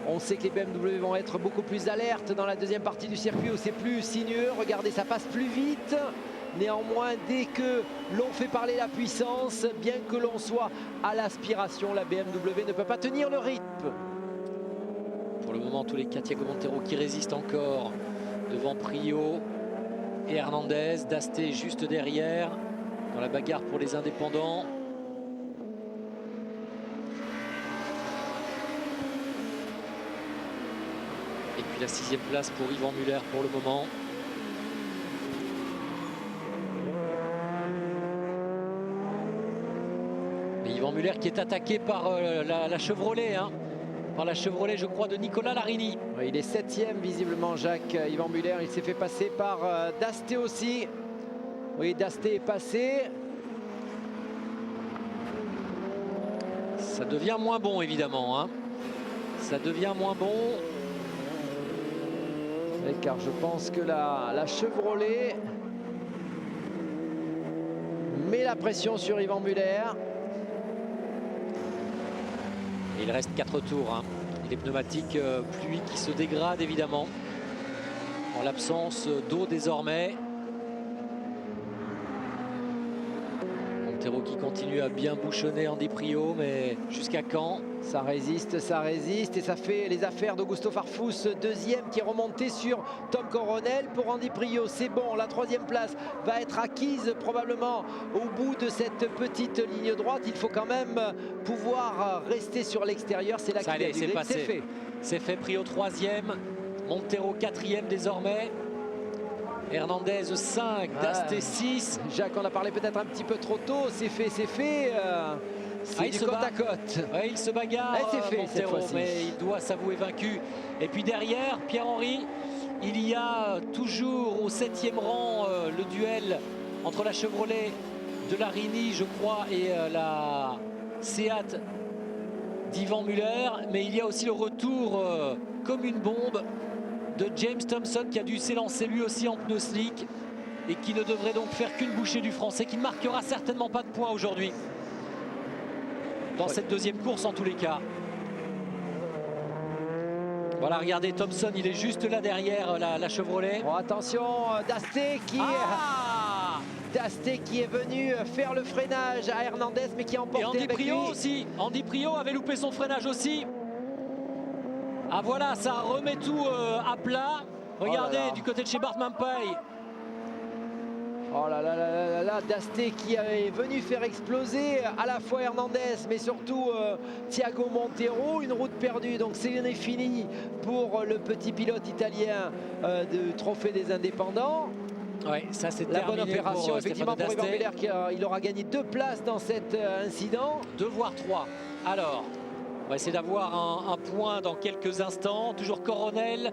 [SPEAKER 2] On sait que les BMW vont être beaucoup plus alertes dans la deuxième partie du circuit où c'est plus sinueux. Regardez, ça passe plus vite. Néanmoins, dès que l'on fait parler la puissance, bien que l'on soit à l'aspiration, la BMW ne peut pas tenir le rythme.
[SPEAKER 1] Pour le moment, tous les quatre, Thiago Montero qui résistent encore devant Priaulx et Hernandez. Dasté juste derrière dans la bagarre pour les indépendants. Et puis la 6e place pour Yvan Muller pour le moment. Mais Yvan Muller qui est attaqué par la Chevrolet. Par la Chevrolet, je crois, de Nicolas Larini.
[SPEAKER 2] Oui, il est 7e visiblement, Jacques. Yvan Muller, il s'est fait passer par Dasté aussi. Oui, Dasté est passé.
[SPEAKER 1] Ça devient moins bon, évidemment. Ça devient moins bon.
[SPEAKER 2] Car je pense que la Chevrolet met la pression sur Yvan Muller.
[SPEAKER 1] Et il reste 4 tours. Et les pneumatiques pluie qui se dégradent évidemment. En l'absence d'eau désormais. Montero qui continue à bien bouchonner Andy Priaulx, mais jusqu'à quand?
[SPEAKER 2] Ça résiste et ça fait les affaires d'Augusto Farfus, 2e qui est remonté sur Tom Coronel. Pour Andy Priaulx, c'est bon, la 3e place va être acquise probablement au bout de cette petite ligne droite. Il faut quand même pouvoir rester sur l'extérieur, c'est là qu'il a du grip, c'est fait.
[SPEAKER 1] C'est fait, Priaulx 3e, Montero 4e désormais. Hernandez 5, Dasté 6.
[SPEAKER 2] Jacques, on a parlé peut-être un petit peu trop tôt, c'est fait, c'est fait. C'est du côte à côte.
[SPEAKER 1] Ouais, il se bagarre, Montero, mais il doit s'avouer vaincu. Et puis derrière, Pierre-Henri, il y a toujours au 7e rang le duel entre la Chevrolet de Larini, je crois, et la Seat d'Yvan Muller. Mais il y a aussi le retour comme une bombe de James Thompson qui a dû s'élancer lui aussi en pneu slick et qui ne devrait donc faire qu'une bouchée du Français, qui ne marquera certainement pas de points aujourd'hui dans cette deuxième course en tous les cas. Voilà, regardez, Thompson, il est juste là derrière la Chevrolet.
[SPEAKER 2] Oh, attention, Dasté qui est venu faire le freinage à Hernandez, mais qui a emporté
[SPEAKER 1] et Andy
[SPEAKER 2] avec
[SPEAKER 1] Priault
[SPEAKER 2] lui.
[SPEAKER 1] aussi. Andy Priault avait loupé son freinage aussi. Ah voilà, ça remet tout à plat. Regardez,
[SPEAKER 2] oh là là.
[SPEAKER 1] du côté de chez Bart Mampay.
[SPEAKER 2] Oh là là là là là là, Dasté qui est venu faire exploser à la fois Hernandez, mais surtout Thiago Montero. Une route perdue, donc c'est fini pour le petit pilote italien du Trophée des Indépendants.
[SPEAKER 1] Ouais, ça c'est
[SPEAKER 2] La bonne
[SPEAKER 1] terminé
[SPEAKER 2] opération,
[SPEAKER 1] pour,
[SPEAKER 2] effectivement, pour Yvan Muller, il aura gagné 2 places dans cet incident.
[SPEAKER 1] 2 voire 3. Alors, on va essayer d'avoir un point dans quelques instants. Toujours Coronel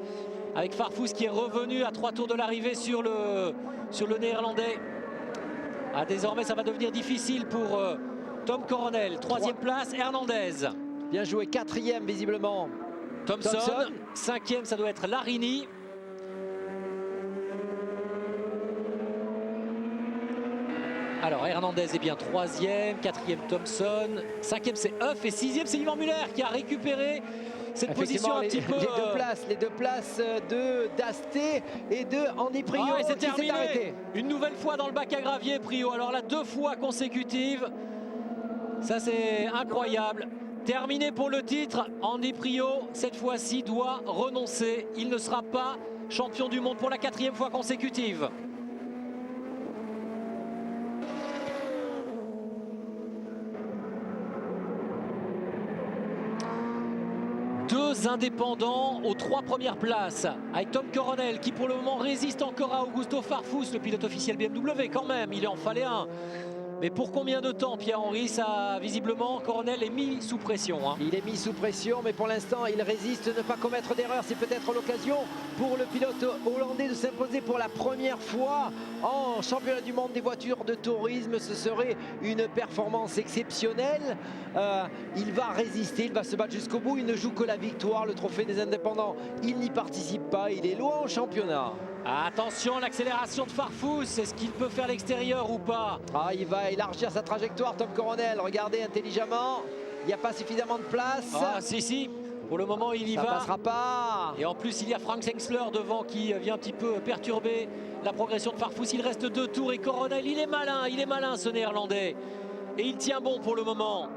[SPEAKER 1] avec Farfus qui est revenu à 3 tours de l'arrivée sur le néerlandais. Ah, désormais, ça va devenir difficile pour Tom Coronel. 3e place, Hernandez.
[SPEAKER 2] Bien joué, 4e visiblement.
[SPEAKER 1] Thompson. 5e, ça doit être Larini. Alors Hernandez est bien 3e, 4e Thompson, 5e c'est Huff et 6e c'est Yvan Muller qui a récupéré cette position un petit peu...
[SPEAKER 2] Les deux places de Dasté et de Andy Priault
[SPEAKER 1] qui s'est
[SPEAKER 2] arrêté.
[SPEAKER 1] Une nouvelle fois dans le bac à gravier, Priault. Alors là, 2 fois consécutives. Ça c'est incroyable. Terminé pour le titre. Andy Priault, cette fois-ci, doit renoncer. Il ne sera pas champion du monde pour la 4e fois consécutive. Deux indépendants aux 3 premières places, avec Tom Coronel qui pour le moment résiste encore à Augusto Farfus, le pilote officiel BMW quand même, il en fallait un. Mais pour combien de temps, Pierre-Henri? Ça, visiblement, Coronel est mis sous pression.
[SPEAKER 2] Il est mis sous pression, mais pour l'instant, il résiste, ne pas commettre d'erreur. C'est peut-être l'occasion pour le pilote hollandais de s'imposer pour la première fois en championnat du monde des voitures de tourisme. Ce serait une performance exceptionnelle. Il va résister, il va se battre jusqu'au bout. Il ne joue que la victoire, le trophée des indépendants. Il n'y participe pas, il est loin au championnat.
[SPEAKER 1] Attention, l'accélération de Farfus, est-ce qu'il peut faire l'extérieur ou pas?
[SPEAKER 2] Il va élargir sa trajectoire, Tom Coronel. Regardez intelligemment, il n'y a pas suffisamment de place.
[SPEAKER 1] Si, pour le moment il y va.
[SPEAKER 2] Ça passera pas.
[SPEAKER 1] Et en plus il y a Frank Sengler devant qui vient un petit peu perturber la progression de Farfus. Il reste 2 tours et Coronel, il est malin ce néerlandais. Et il tient bon pour le moment.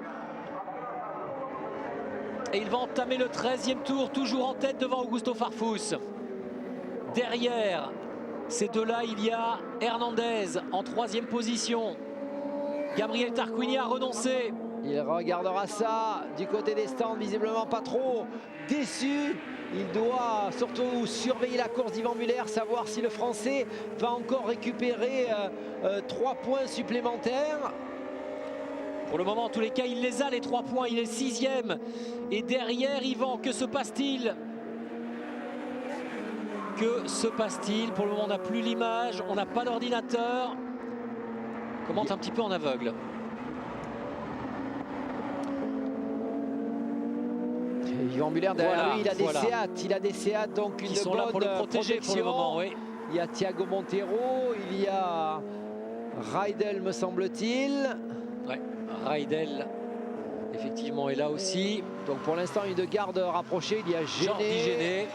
[SPEAKER 1] Et il va entamer le 13e tour, toujours en tête devant Augusto Farfus. Derrière ces deux-là, il y a Hernandez en 3e position. Gabriel Tarquini a renoncé.
[SPEAKER 2] Il regardera ça du côté des stands, visiblement pas trop déçu. Il doit surtout surveiller la course d'Yvan Muller, savoir si le Français va encore récupérer 3 points supplémentaires.
[SPEAKER 1] Pour le moment, en tous les cas, il les a les 3 points. Il est 6e. Et derrière, Yvan, que se passe-t-il? Que se passe-t-il? Pour le moment, on n'a plus l'image, on n'a pas d'ordinateur. Commente un petit peu en aveugle.
[SPEAKER 2] Yvan Muller derrière lui, il a des Seat, donc une
[SPEAKER 1] sont
[SPEAKER 2] bonne
[SPEAKER 1] là pour le protéger
[SPEAKER 2] protection.
[SPEAKER 1] pour le moment, oui.
[SPEAKER 2] Il y a Thiago Montero, il y a Rydell, me semble-t-il.
[SPEAKER 1] Ouais, Rydell effectivement est là aussi.
[SPEAKER 2] Donc pour l'instant, une garde rapprochée, il y a
[SPEAKER 1] Géné.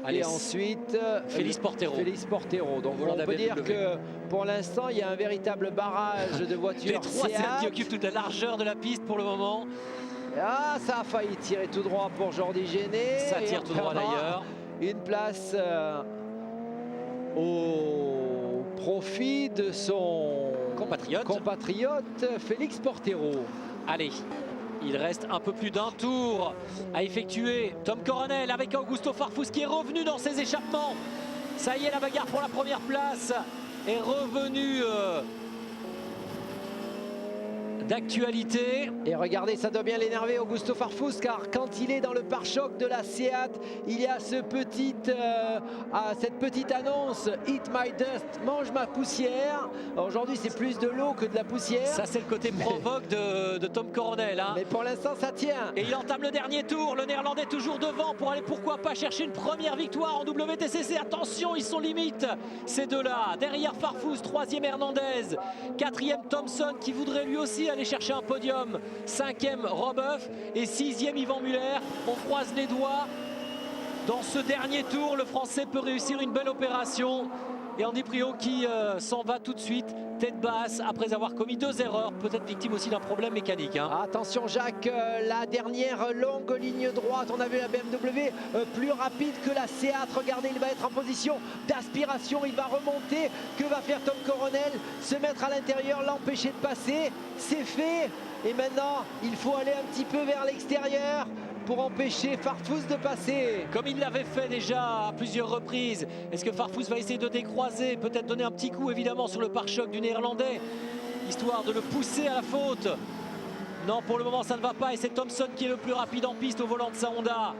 [SPEAKER 2] Et ensuite
[SPEAKER 1] Félix Portero.
[SPEAKER 2] Donc on peut dire que pour l'instant il y a un véritable barrage de voitures.
[SPEAKER 1] Les 3
[SPEAKER 2] Seat
[SPEAKER 1] qui occupent toute la largeur de la piste pour le moment.
[SPEAKER 2] Ça a failli tirer tout droit pour Jordi Géné.
[SPEAKER 1] Ça tire tout droit d'ailleurs.
[SPEAKER 2] Une place au profit de son compatriote Félix Portero.
[SPEAKER 1] Allez, il reste un peu plus d'1 tour à effectuer. Tom Coronel avec Augusto Farfus qui est revenu dans ses échappements. Ça y est, la bagarre pour la première place est revenue d'actualité.
[SPEAKER 2] Et regardez, ça doit bien l'énerver Augusto Farfus, car quand il est dans le pare-choc de la Seat, il y a cette petite annonce « Eat my dust », mange ma poussière. Aujourd'hui, c'est plus de l'eau que de la poussière.
[SPEAKER 1] Ça, c'est le côté provoque de Tom Coronel. Hein.
[SPEAKER 2] Mais pour l'instant, ça tient.
[SPEAKER 1] Et il entame le dernier tour. Le Néerlandais toujours devant pour aller, pourquoi pas, chercher une première victoire en WTCC. Attention, ils sont limite, ces deux-là. Derrière Farfus, troisième Hernandez. Quatrième Thompson qui voudrait lui aussi aller chercher un podium. Cinquième Robeuf et sixième Yvan Muller. On croise les doigts. Dans ce dernier tour, le Français peut réussir une belle opération. Et Andy Priaulx qui s'en va tout de suite, tête basse, après avoir commis 2 erreurs, peut-être victime aussi d'un problème mécanique. Hein.
[SPEAKER 2] Attention Jacques, la dernière longue ligne droite, on a vu la BMW plus rapide que la Seat. Regardez, il va être en position d'aspiration, il va remonter. Que va faire Tom Coronel? Se mettre à l'intérieur, l'empêcher de passer. C'est fait. Et maintenant, il faut aller un petit peu vers l'extérieur pour empêcher Farfus de passer.
[SPEAKER 1] Comme il l'avait fait déjà à plusieurs reprises. Est-ce que Farfus va essayer de décroiser, peut-être donner un petit coup évidemment sur le pare-choc du Néerlandais, histoire de le pousser à la faute? Non, pour le moment ça ne va pas et c'est Thompson qui est le plus rapide en piste au volant de sa Honda.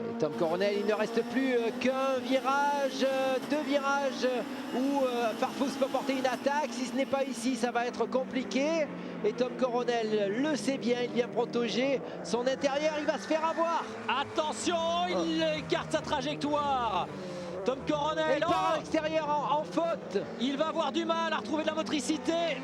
[SPEAKER 2] Et Tom Coronel, il ne reste plus qu'un virage, 2 virages où Farfus peut porter une attaque. Si ce n'est pas ici, ça va être compliqué. Et Tom Coronel le sait bien, il vient protéger son intérieur, il va se faire avoir.
[SPEAKER 1] Attention, il écarte sa trajectoire. Tom Coronel,
[SPEAKER 2] il part à l'extérieur en faute.
[SPEAKER 1] Il va avoir du mal à retrouver de la motricité.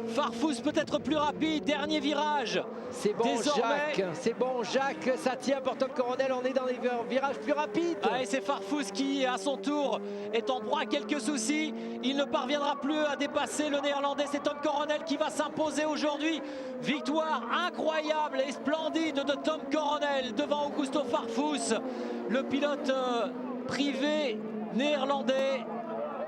[SPEAKER 1] Farfus peut être plus rapide, dernier virage.
[SPEAKER 2] C'est bon Jacques, c'est bon Jacques, ça tient pour Tom Coronel, on est dans les virages plus rapides.
[SPEAKER 1] Ah, et c'est Farfus qui, à son tour, est en proie à quelques soucis. Il ne parviendra plus à dépasser le Néerlandais, c'est Tom Coronel qui va s'imposer aujourd'hui. Victoire incroyable et splendide de Tom Coronel devant Augusto Farfus, le pilote privé néerlandais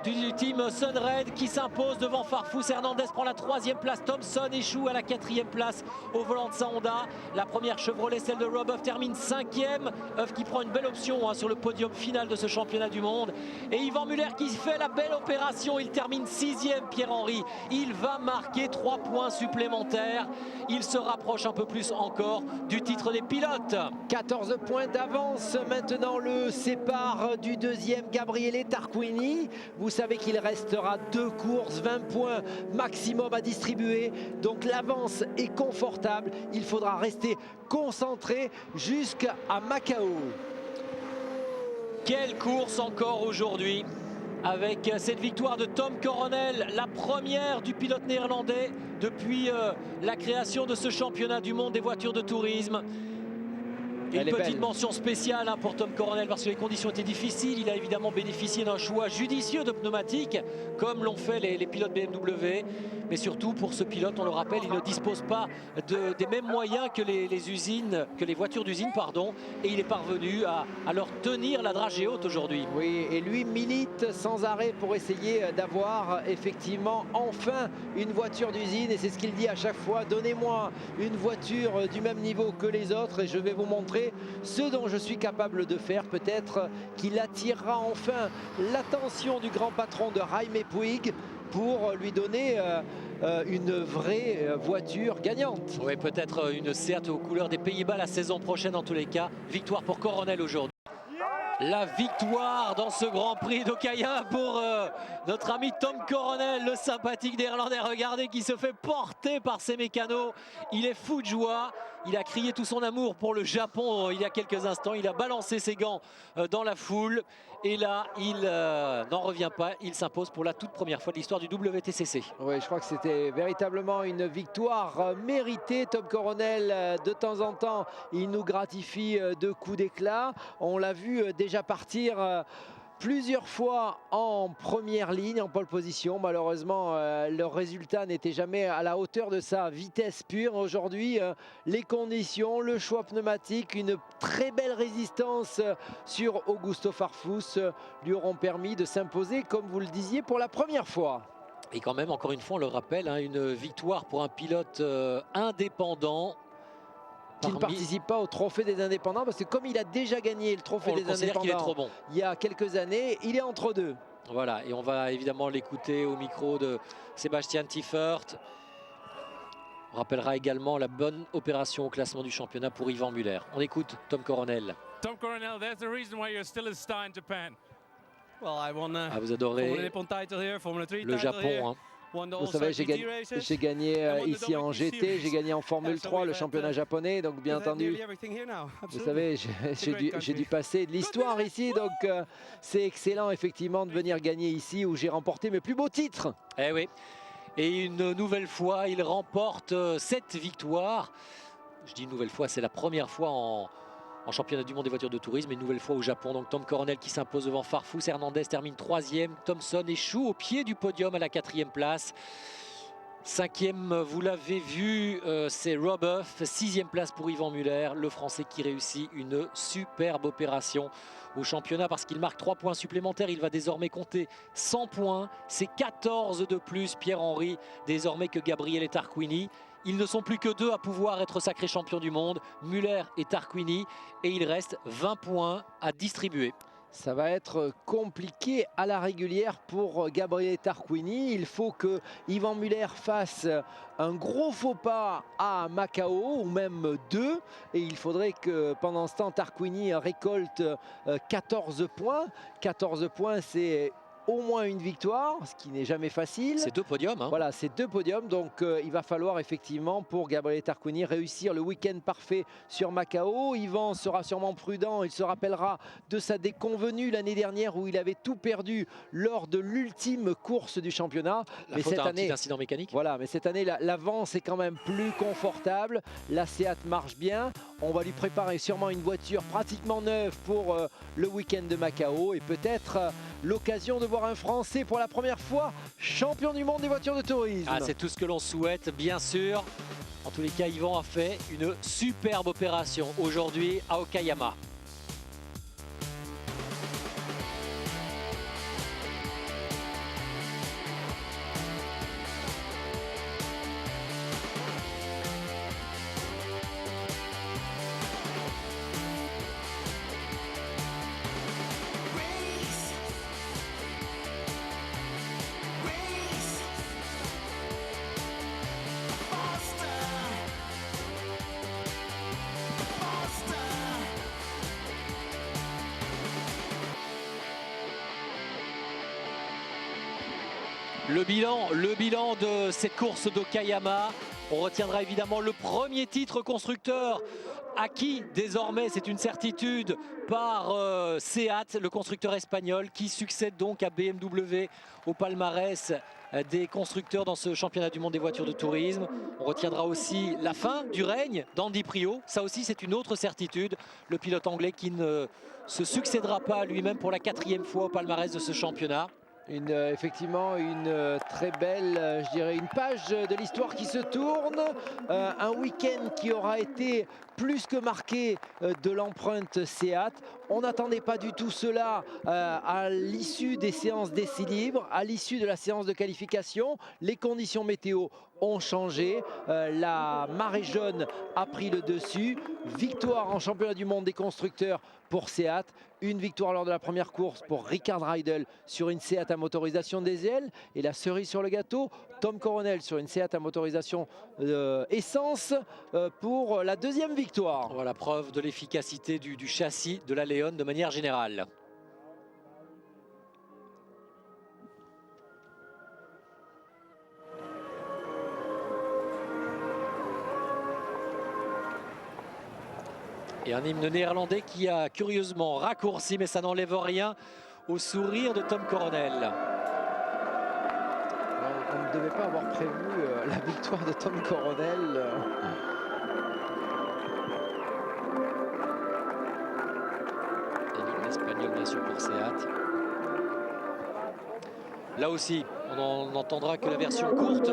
[SPEAKER 1] du team Sunred qui s'impose devant Farfus. Hernandez prend la 3e place, Thompson échoue à la 4e place au volant de sa Honda. La première Chevrolet, celle de Rob Huff, termine 5e. Huff qui prend une belle option sur le podium final de ce championnat du monde. Et Yvan Muller qui fait la belle opération, il termine 6e, Pierre-Henri. Il va marquer 3 points supplémentaires. Il se rapproche un peu plus encore du titre des pilotes.
[SPEAKER 2] 14 points d'avance maintenant le sépare du deuxième Gabriele Tarquini. Vous savez qu'il restera 2 courses, 20 points maximum à distribuer. Donc l'avance est confortable. Il faudra rester concentré jusqu'à Macao.
[SPEAKER 1] Quelle course encore aujourd'hui, avec cette victoire de Tom Coronel, la première du pilote néerlandais depuis la création de ce championnat du monde des voitures de tourisme. Une petite mention spéciale pour Tom Coronel parce que les conditions étaient difficiles. Il a évidemment bénéficié d'un choix judicieux de pneumatiques comme l'ont fait les pilotes BMW. Mais surtout pour ce pilote, on le rappelle, il ne dispose pas des mêmes moyens que les voitures d'usine, pardon. Et il est parvenu à leur tenir la dragée haute aujourd'hui.
[SPEAKER 2] Oui, et lui milite sans arrêt pour essayer d'avoir effectivement enfin une voiture d'usine. Et c'est ce qu'il dit à chaque fois, donnez-moi une voiture du même niveau que les autres et je vais vous montrer ce dont je suis capable de faire. Peut-être qu'il attirera enfin l'attention du grand patron de Jaime Puig pour lui donner une vraie voiture gagnante.
[SPEAKER 1] Oui, peut-être une Seat aux couleurs des Pays-Bas la saison prochaine en tous les cas. Victoire pour Coronel aujourd'hui. La victoire dans ce Grand Prix d'Okaïa pour notre ami Tom Coronel, le sympathique néerlandais. Regardez qui se fait porter par ses mécanos. Il est fou de joie. Il a crié tout son amour pour le Japon il y a quelques instants. Il a balancé ses gants dans la foule. Et là, il n'en revient pas. Il s'impose pour la toute première fois de l'histoire du WTCC.
[SPEAKER 2] Oui, je crois que c'était véritablement une victoire méritée. Tom Coronel, de temps en temps, il nous gratifie de coups d'éclat. On l'a vu déjà partir plusieurs fois en première ligne, en pole position. Malheureusement, le résultat n'était jamais à la hauteur de sa vitesse pure. Aujourd'hui, les conditions, le choix pneumatique, une très belle résistance sur Augusto Farfus lui auront permis de s'imposer, comme vous le disiez, pour la première fois.
[SPEAKER 1] Et quand même, encore une fois, on le rappelle, une victoire pour un pilote indépendant.
[SPEAKER 2] Qui ne participe pas au trophée des indépendants, parce que comme il a déjà gagné le trophée des indépendants
[SPEAKER 1] qu'il est trop bon.
[SPEAKER 2] Il y a quelques années, il est entre deux.
[SPEAKER 1] Voilà, et on va évidemment l'écouter au micro de Sébastien Tiffert. On rappellera également la bonne opération au classement du championnat pour Yvan Muller. On écoute Tom Coronel.
[SPEAKER 3] Tom Coronel, there's the reason why you're still a star in Japan. Well, I won
[SPEAKER 1] vous adorez le Japon. Hein.
[SPEAKER 2] Vous savez, j'ai gagné ici en GT, j'ai gagné en Formule 3, le championnat japonais, donc bien entendu, vous savez, j'ai dû passer de l'histoire ici, donc c'est excellent effectivement de venir gagner ici où j'ai remporté mes plus beaux titres.
[SPEAKER 1] Eh oui, et une nouvelle fois, il remporte 7 victoires. Je dis une nouvelle fois, c'est la première fois en championnat du monde des voitures de tourisme, et une nouvelle fois au Japon. Donc Tom Coronel qui s'impose devant Farfus, Hernandez termine 3e, Thompson échoue au pied du podium à la 4e place. 5e, vous l'avez vu, c'est Roboff. 6e place pour Yvan Muller, le Français qui réussit une superbe opération au championnat parce qu'il marque 3 points supplémentaires. Il va désormais compter 100 points. C'est 14 de plus, Pierre-Henri, désormais que Gabriele Tarquini. Ils ne sont plus que 2 à pouvoir être sacrés champions du monde, Muller et Tarquini, et il reste 20 points à distribuer.
[SPEAKER 2] Ça va être compliqué à la régulière pour Gabriele Tarquini. Il faut que Yvan Muller fasse un gros faux pas à Macao, ou même 2. Et il faudrait que pendant ce temps, Tarquini récolte 14 points. 14 points, c'est au moins une victoire, ce qui n'est jamais facile.
[SPEAKER 1] C'est 2 podiums. Hein.
[SPEAKER 2] Voilà, c'est 2 podiums. Donc il va falloir effectivement pour Gabriele Tarquini réussir le week-end parfait sur Macao. Yvan sera sûrement prudent. Il se rappellera de sa déconvenue l'année dernière où il avait tout perdu lors de l'ultime course du championnat.
[SPEAKER 1] Mais cette année, un petit incident mécanique.
[SPEAKER 2] Voilà, mais cette année, l'avance est quand même plus confortable. La Seat marche bien. On va lui préparer sûrement une voiture pratiquement neuve pour le week-end de Macao et peut-être l'occasion de voir un Français pour la première fois champion du monde des voitures de tourisme.
[SPEAKER 1] Ah, c'est tout ce que l'on souhaite, bien sûr. En tous les cas, Yvan a fait une superbe opération aujourd'hui à Okayama. Le bilan de cette course d'Okayama, on retiendra évidemment le premier titre constructeur acquis désormais, c'est une certitude, par Seat, le constructeur espagnol, qui succède donc à BMW au palmarès des constructeurs dans ce championnat du monde des voitures de tourisme. On retiendra aussi la fin du règne d'Andy Priault. Ça aussi, c'est une autre certitude. Le pilote anglais qui ne se succédera pas à lui-même pour la 4e fois au palmarès de ce championnat.
[SPEAKER 2] Effectivement une très belle, je dirais, une page de l'histoire qui se tourne. Un week-end qui aura été plus que marqué de l'empreinte Seat. On n'attendait pas du tout cela à l'issue des séances d'essais libres, à l'issue de la séance de qualification. Les conditions météo ont changé. La marée jaune a pris le dessus. Victoire en championnat du monde des constructeurs pour Seat. Une victoire lors de la première course pour Rickard Reidel sur une Seat à motorisation diesel. Et la cerise sur le gâteau, Tom Coronel sur une Seat à motorisation essence pour la 2e victoire.
[SPEAKER 1] Voilà, preuve de l'efficacité du châssis de la Leon de manière générale. Et un hymne néerlandais qui a curieusement raccourci, mais ça n'enlève rien au sourire de Tom Coronel.
[SPEAKER 2] On ne devait pas avoir prévu la victoire de Tom Coronel.
[SPEAKER 1] L'hymne espagnol bien sûr pour Seat. Là aussi, on n'entendra que la version courte.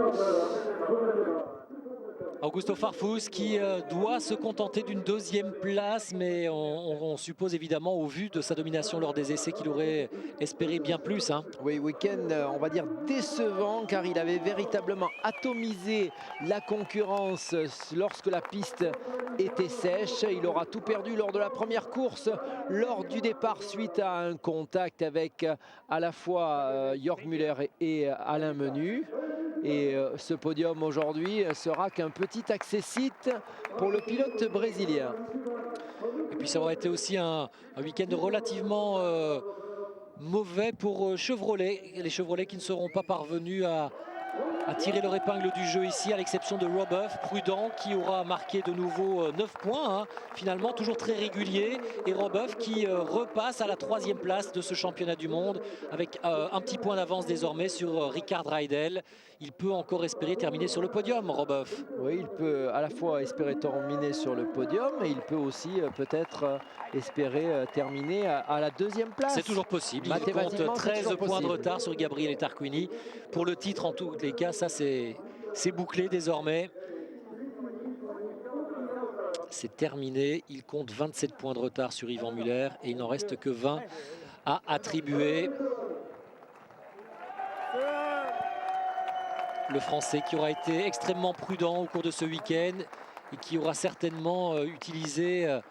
[SPEAKER 1] Augusto Farfus qui doit se contenter d'une deuxième place, mais on suppose évidemment au vu de sa domination lors des essais qu'il aurait espéré bien plus. Hein.
[SPEAKER 2] Oui, week-end, on va dire décevant, car il avait véritablement atomisé la concurrence lorsque la piste était sèche. Il aura tout perdu lors de la première course, lors du départ suite à un contact avec à la fois Jörg Müller et Alain Menu. Et ce podium aujourd'hui sera qu'un petit accessite pour le pilote brésilien.
[SPEAKER 1] Et puis ça aurait été aussi un week-end relativement mauvais pour Chevrolet. Les Chevrolet qui ne seront pas parvenus à tirer leur épingle du jeu ici, à l'exception de Robuff, prudent, qui aura marqué de nouveau 9 points, hein, finalement toujours très régulier. Et Robuff qui repasse à la 3e place de ce championnat du monde, avec un petit point d'avance désormais sur Rickard Reidel. Il peut encore espérer terminer sur le podium, Robuff.
[SPEAKER 2] Oui, il peut à la fois espérer terminer sur le podium, et il peut aussi peut-être espérer terminer à la 2e place.
[SPEAKER 1] C'est toujours possible. Il compte 13 points de retard sur Gabriele Tarquini. Pour le titre, en tous les cas, ça c'est bouclé désormais. C'est terminé. Il compte 27 points de retard sur Yvan Muller et il n'en reste que 20 à attribuer. Le Français qui aura été extrêmement prudent au cours de ce week-end et qui aura certainement utilisé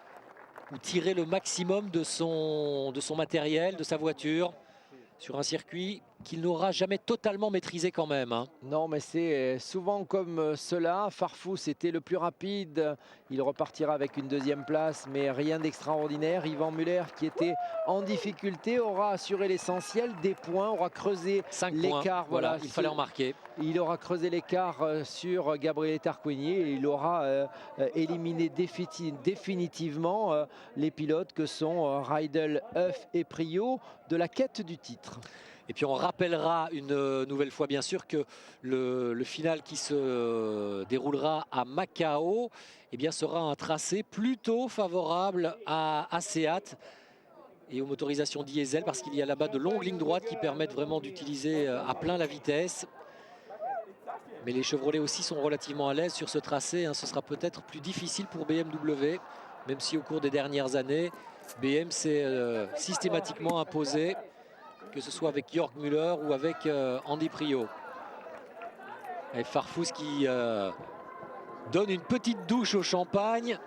[SPEAKER 1] ou tiré le maximum de son matériel, de sa voiture, sur un circuit qu'il n'aura jamais totalement maîtrisé quand même. Hein.
[SPEAKER 2] Non, mais c'est souvent comme cela. Farfus était le plus rapide. Il repartira avec une 2e place, mais rien d'extraordinaire. Yvan Muller, qui était en difficulté, aura assuré l'essentiel des points, aura creusé l'écart.
[SPEAKER 1] Voilà, il fallait en marquer.
[SPEAKER 2] Il aura creusé l'écart sur Gabriele Tarquini et il aura éliminé définitivement les pilotes que sont Reidel, Huff et Priaulx de la quête du titre.
[SPEAKER 1] Et puis on rappellera une nouvelle fois bien sûr que le final qui se déroulera à Macao eh bien, sera un tracé plutôt favorable à Seat et aux motorisations diesel, parce qu'il y a là-bas de longues lignes droites qui permettent vraiment d'utiliser à plein la vitesse. Mais les Chevrolet aussi sont relativement à l'aise sur ce tracé. Hein. Ce sera peut-être plus difficile pour BMW, même si au cours des dernières années, BM s'est systématiquement imposé, que ce soit avec Jörg Müller ou avec Andy Priaulx. Et Farfus qui donne une petite douche au champagne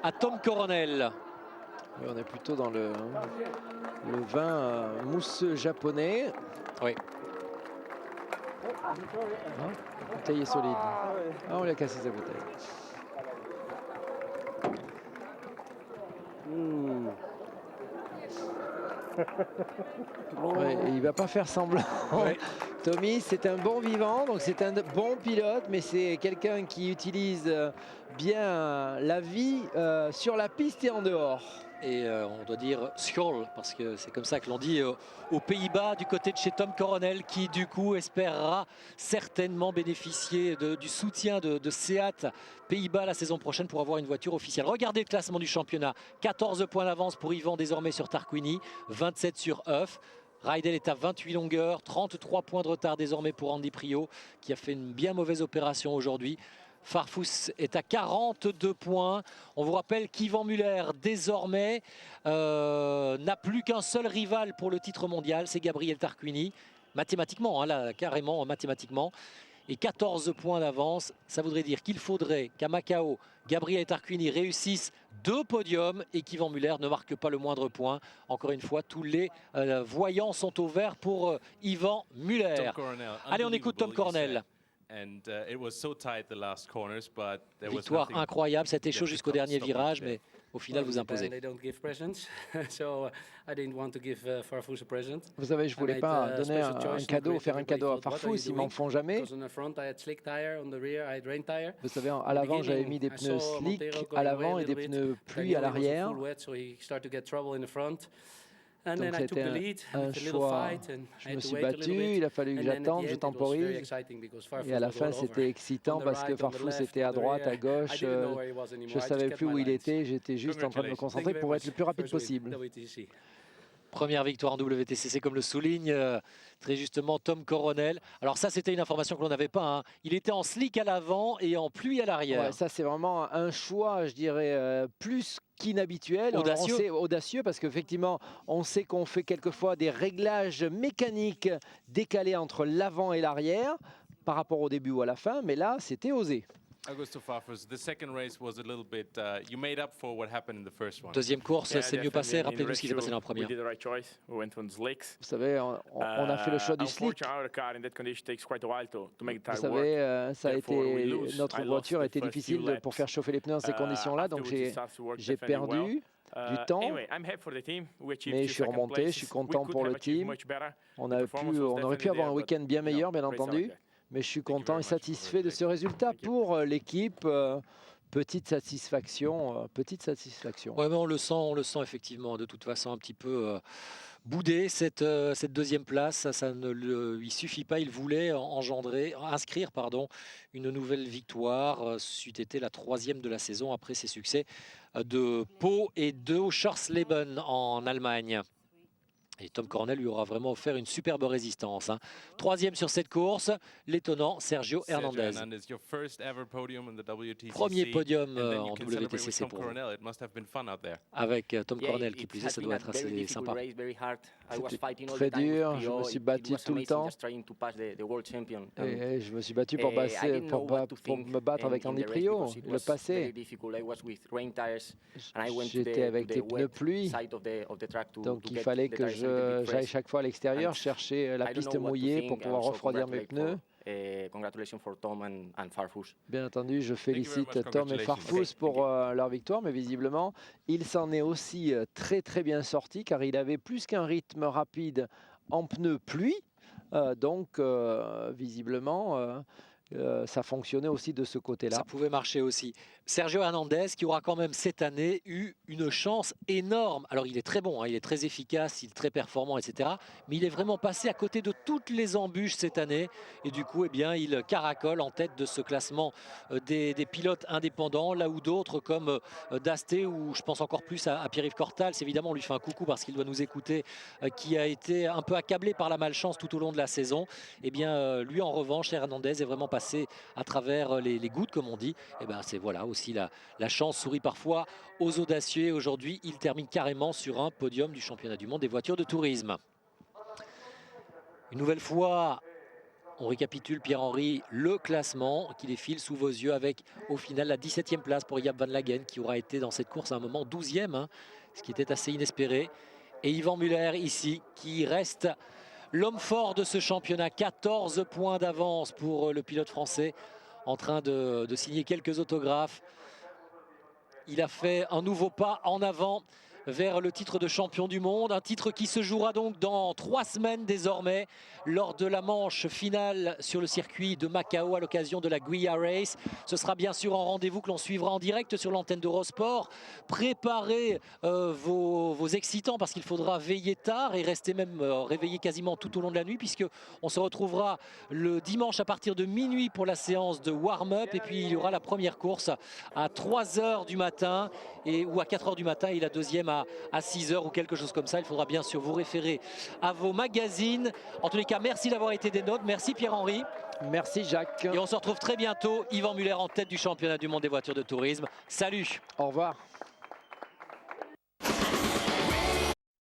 [SPEAKER 1] à Tom Coronel.
[SPEAKER 2] Oui, on est plutôt dans le vin mousseux japonais.
[SPEAKER 1] Oui.
[SPEAKER 2] La bouteille est solide. Ah, on lui a cassé sa bouteille. Ouais, et il ne va pas faire semblant. Ouais. Tommy, c'est un bon vivant, donc c'est un bon pilote, mais c'est quelqu'un qui utilise bien la vie sur la piste et en dehors.
[SPEAKER 1] Et on doit dire Skål, parce que c'est comme ça que l'on dit aux Pays-Bas, du côté de chez Tom Coronel, qui du coup espérera certainement bénéficier du soutien de Seat Pays-Bas la saison prochaine pour avoir une voiture officielle. Regardez le classement du championnat, 14 points d'avance pour Yvan désormais sur Tarquini, 27 sur Huff. Reidel est à 28 longueurs, 33 points de retard désormais pour Andy Priaulx, qui a fait une bien mauvaise opération aujourd'hui. Farfus est à 42 points. On vous rappelle qu'Yvan Muller, désormais, n'a plus qu'un seul rival pour le titre mondial, c'est Gabriele Tarquini. Mathématiquement, hein, là, carrément mathématiquement. Et 14 points d'avance, ça voudrait dire qu'il faudrait qu'à Macao, Gabriele Tarquini réussisse 2 podiums et qu'Yvan Muller ne marque pas le moindre point. Encore une fois, tous les voyants sont au vert pour Yvan Muller. Allez, on écoute Tom Coronel. Victoire incroyable, c'était chaud jusqu'au dernier virage, mais au final vous imposez.
[SPEAKER 2] Vous savez, je ne voulais pas donner un cadeau, faire un cadeau à Farfus, ils m'en font jamais. Vous savez, à l'avant j'avais mis des pneus slick à l'avant et des pneus pluie à l'arrière. Donc c'était un choix, je me suis battu, il a fallu que j'attende, je temporise. Et à la fin c'était excitant parce que Farfus était à droite, à gauche, je ne savais plus où il était, j'étais juste en train de me concentrer pour être le plus rapide possible.
[SPEAKER 1] Première victoire en WTCC, comme le souligne très justement Tom Coronel. Alors ça, c'était une information que l'on n'avait pas, hein. Il était en slick à l'avant et en pluie à l'arrière.
[SPEAKER 2] Ouais, ça, c'est vraiment un choix, je dirais, plus qu'inhabituel.
[SPEAKER 1] Audacieux.
[SPEAKER 2] Audacieux, parce qu'effectivement, on sait qu'on fait quelquefois des réglages mécaniques décalés entre l'avant et l'arrière par rapport au début ou à la fin, mais là, c'était osé.
[SPEAKER 3] Augusto Farfus, the second race was a little bit, you made up for what happened in the first one.
[SPEAKER 1] Deuxième course, c'est mieux passé. Rappelez-nous ce qui s'est passé dans la première.
[SPEAKER 2] Vous savez, on a fait le choix du slick. Vous savez, ça a été, notre voiture a été difficile pour faire chauffer les pneus dans ces conditions-là, donc j'ai perdu du temps, mais je suis remonté, je suis content pour le team. On aurait pu avoir un week-end bien meilleur, bien entendu, mais je suis content et satisfait de ce résultat pour l'équipe. Petite satisfaction, petite satisfaction.
[SPEAKER 1] Ouais, mais on le sent effectivement de toute façon un petit peu boudé cette deuxième place. Ça ne lui suffit pas. Il voulait inscrire une nouvelle victoire. C'eût été la 3e de la saison après ses succès de Pau et de Schorsleben en Allemagne. Et Tom Coronel lui aura vraiment offert une superbe résistance, hein. 3e sur cette course, l'étonnant Sergio Hernandez. Premier podium en WTCC pour vous. Avec Tom Coronel qui plus est, ça doit être assez sympa.
[SPEAKER 2] C'était très dur, je me suis battu tout le temps. Et je me suis battu pour me battre avec Andy Priaulx, le passé. J'étais avec des pneus pluie, donc il fallait que j'aille chaque fois à l'extérieur chercher la piste mouillée pour pouvoir refroidir mes pneus. Bien entendu, je félicite Tom et Farfus pour leur victoire, mais visiblement, il s'en est aussi très bien sorti, car il avait plus qu'un rythme rapide en pneus pluie. Donc, visiblement, ça fonctionnait aussi de ce côté-là.
[SPEAKER 1] Ça pouvait marcher aussi. Sergio Hernandez qui aura quand même cette année eu une chance énorme. Alors il est très bon, hein, il est très efficace, il est très performant, etc. Mais il est vraiment passé à côté de toutes les embûches cette année. Et du coup, eh bien, il caracole en tête de ce classement des pilotes indépendants. Là où d'autres comme Dasté, ou je pense encore plus à Pierre-Yves Cortals, évidemment on lui fait un coucou parce qu'il doit nous écouter, qui a été un peu accablé par la malchance tout au long de la saison. Eh bien, lui en revanche, Hernandez est vraiment passé à travers les gouttes, comme on dit. Et ben c'est voilà aussi la chance sourit parfois aux audacieux. Aujourd'hui, il termine carrément sur un podium du championnat du monde des voitures de tourisme. Une nouvelle fois, on récapitule, Pierre-Henri, le classement qui défile sous vos yeux avec au final la 17e place pour Jaap van Lagen, qui aura été dans cette course à un moment 12e, hein, ce qui était assez inespéré. Et Yvan Muller ici qui reste l'homme fort de ce championnat. 14 points d'avance pour le pilote français, en train de signer quelques autographes. Il a fait un nouveau pas en avant vers le titre de champion du monde, un titre qui se jouera donc dans 3 semaines désormais, lors de la manche finale sur le circuit de Macao à l'occasion de la Guia Race. Ce sera bien sûr un rendez-vous que l'on suivra en direct sur l'antenne d'Eurosport. Préparez vos excitants, parce qu'il faudra veiller tard et rester même réveillé quasiment tout au long de la nuit, puisque on se retrouvera le dimanche à partir de minuit pour la séance de warm-up, et puis il y aura la première course à 3 h du matin ou à 4 h du matin, et la deuxième à 6 h ou quelque chose comme ça. Il faudra bien sûr vous référer à vos magazines. En tous les cas, merci d'avoir été des nôtres. Merci Pierre-Henri.
[SPEAKER 2] Merci Jacques.
[SPEAKER 1] Et on se retrouve très bientôt. Yvan Muller en tête du championnat du monde des voitures de tourisme. Salut.
[SPEAKER 2] Au revoir.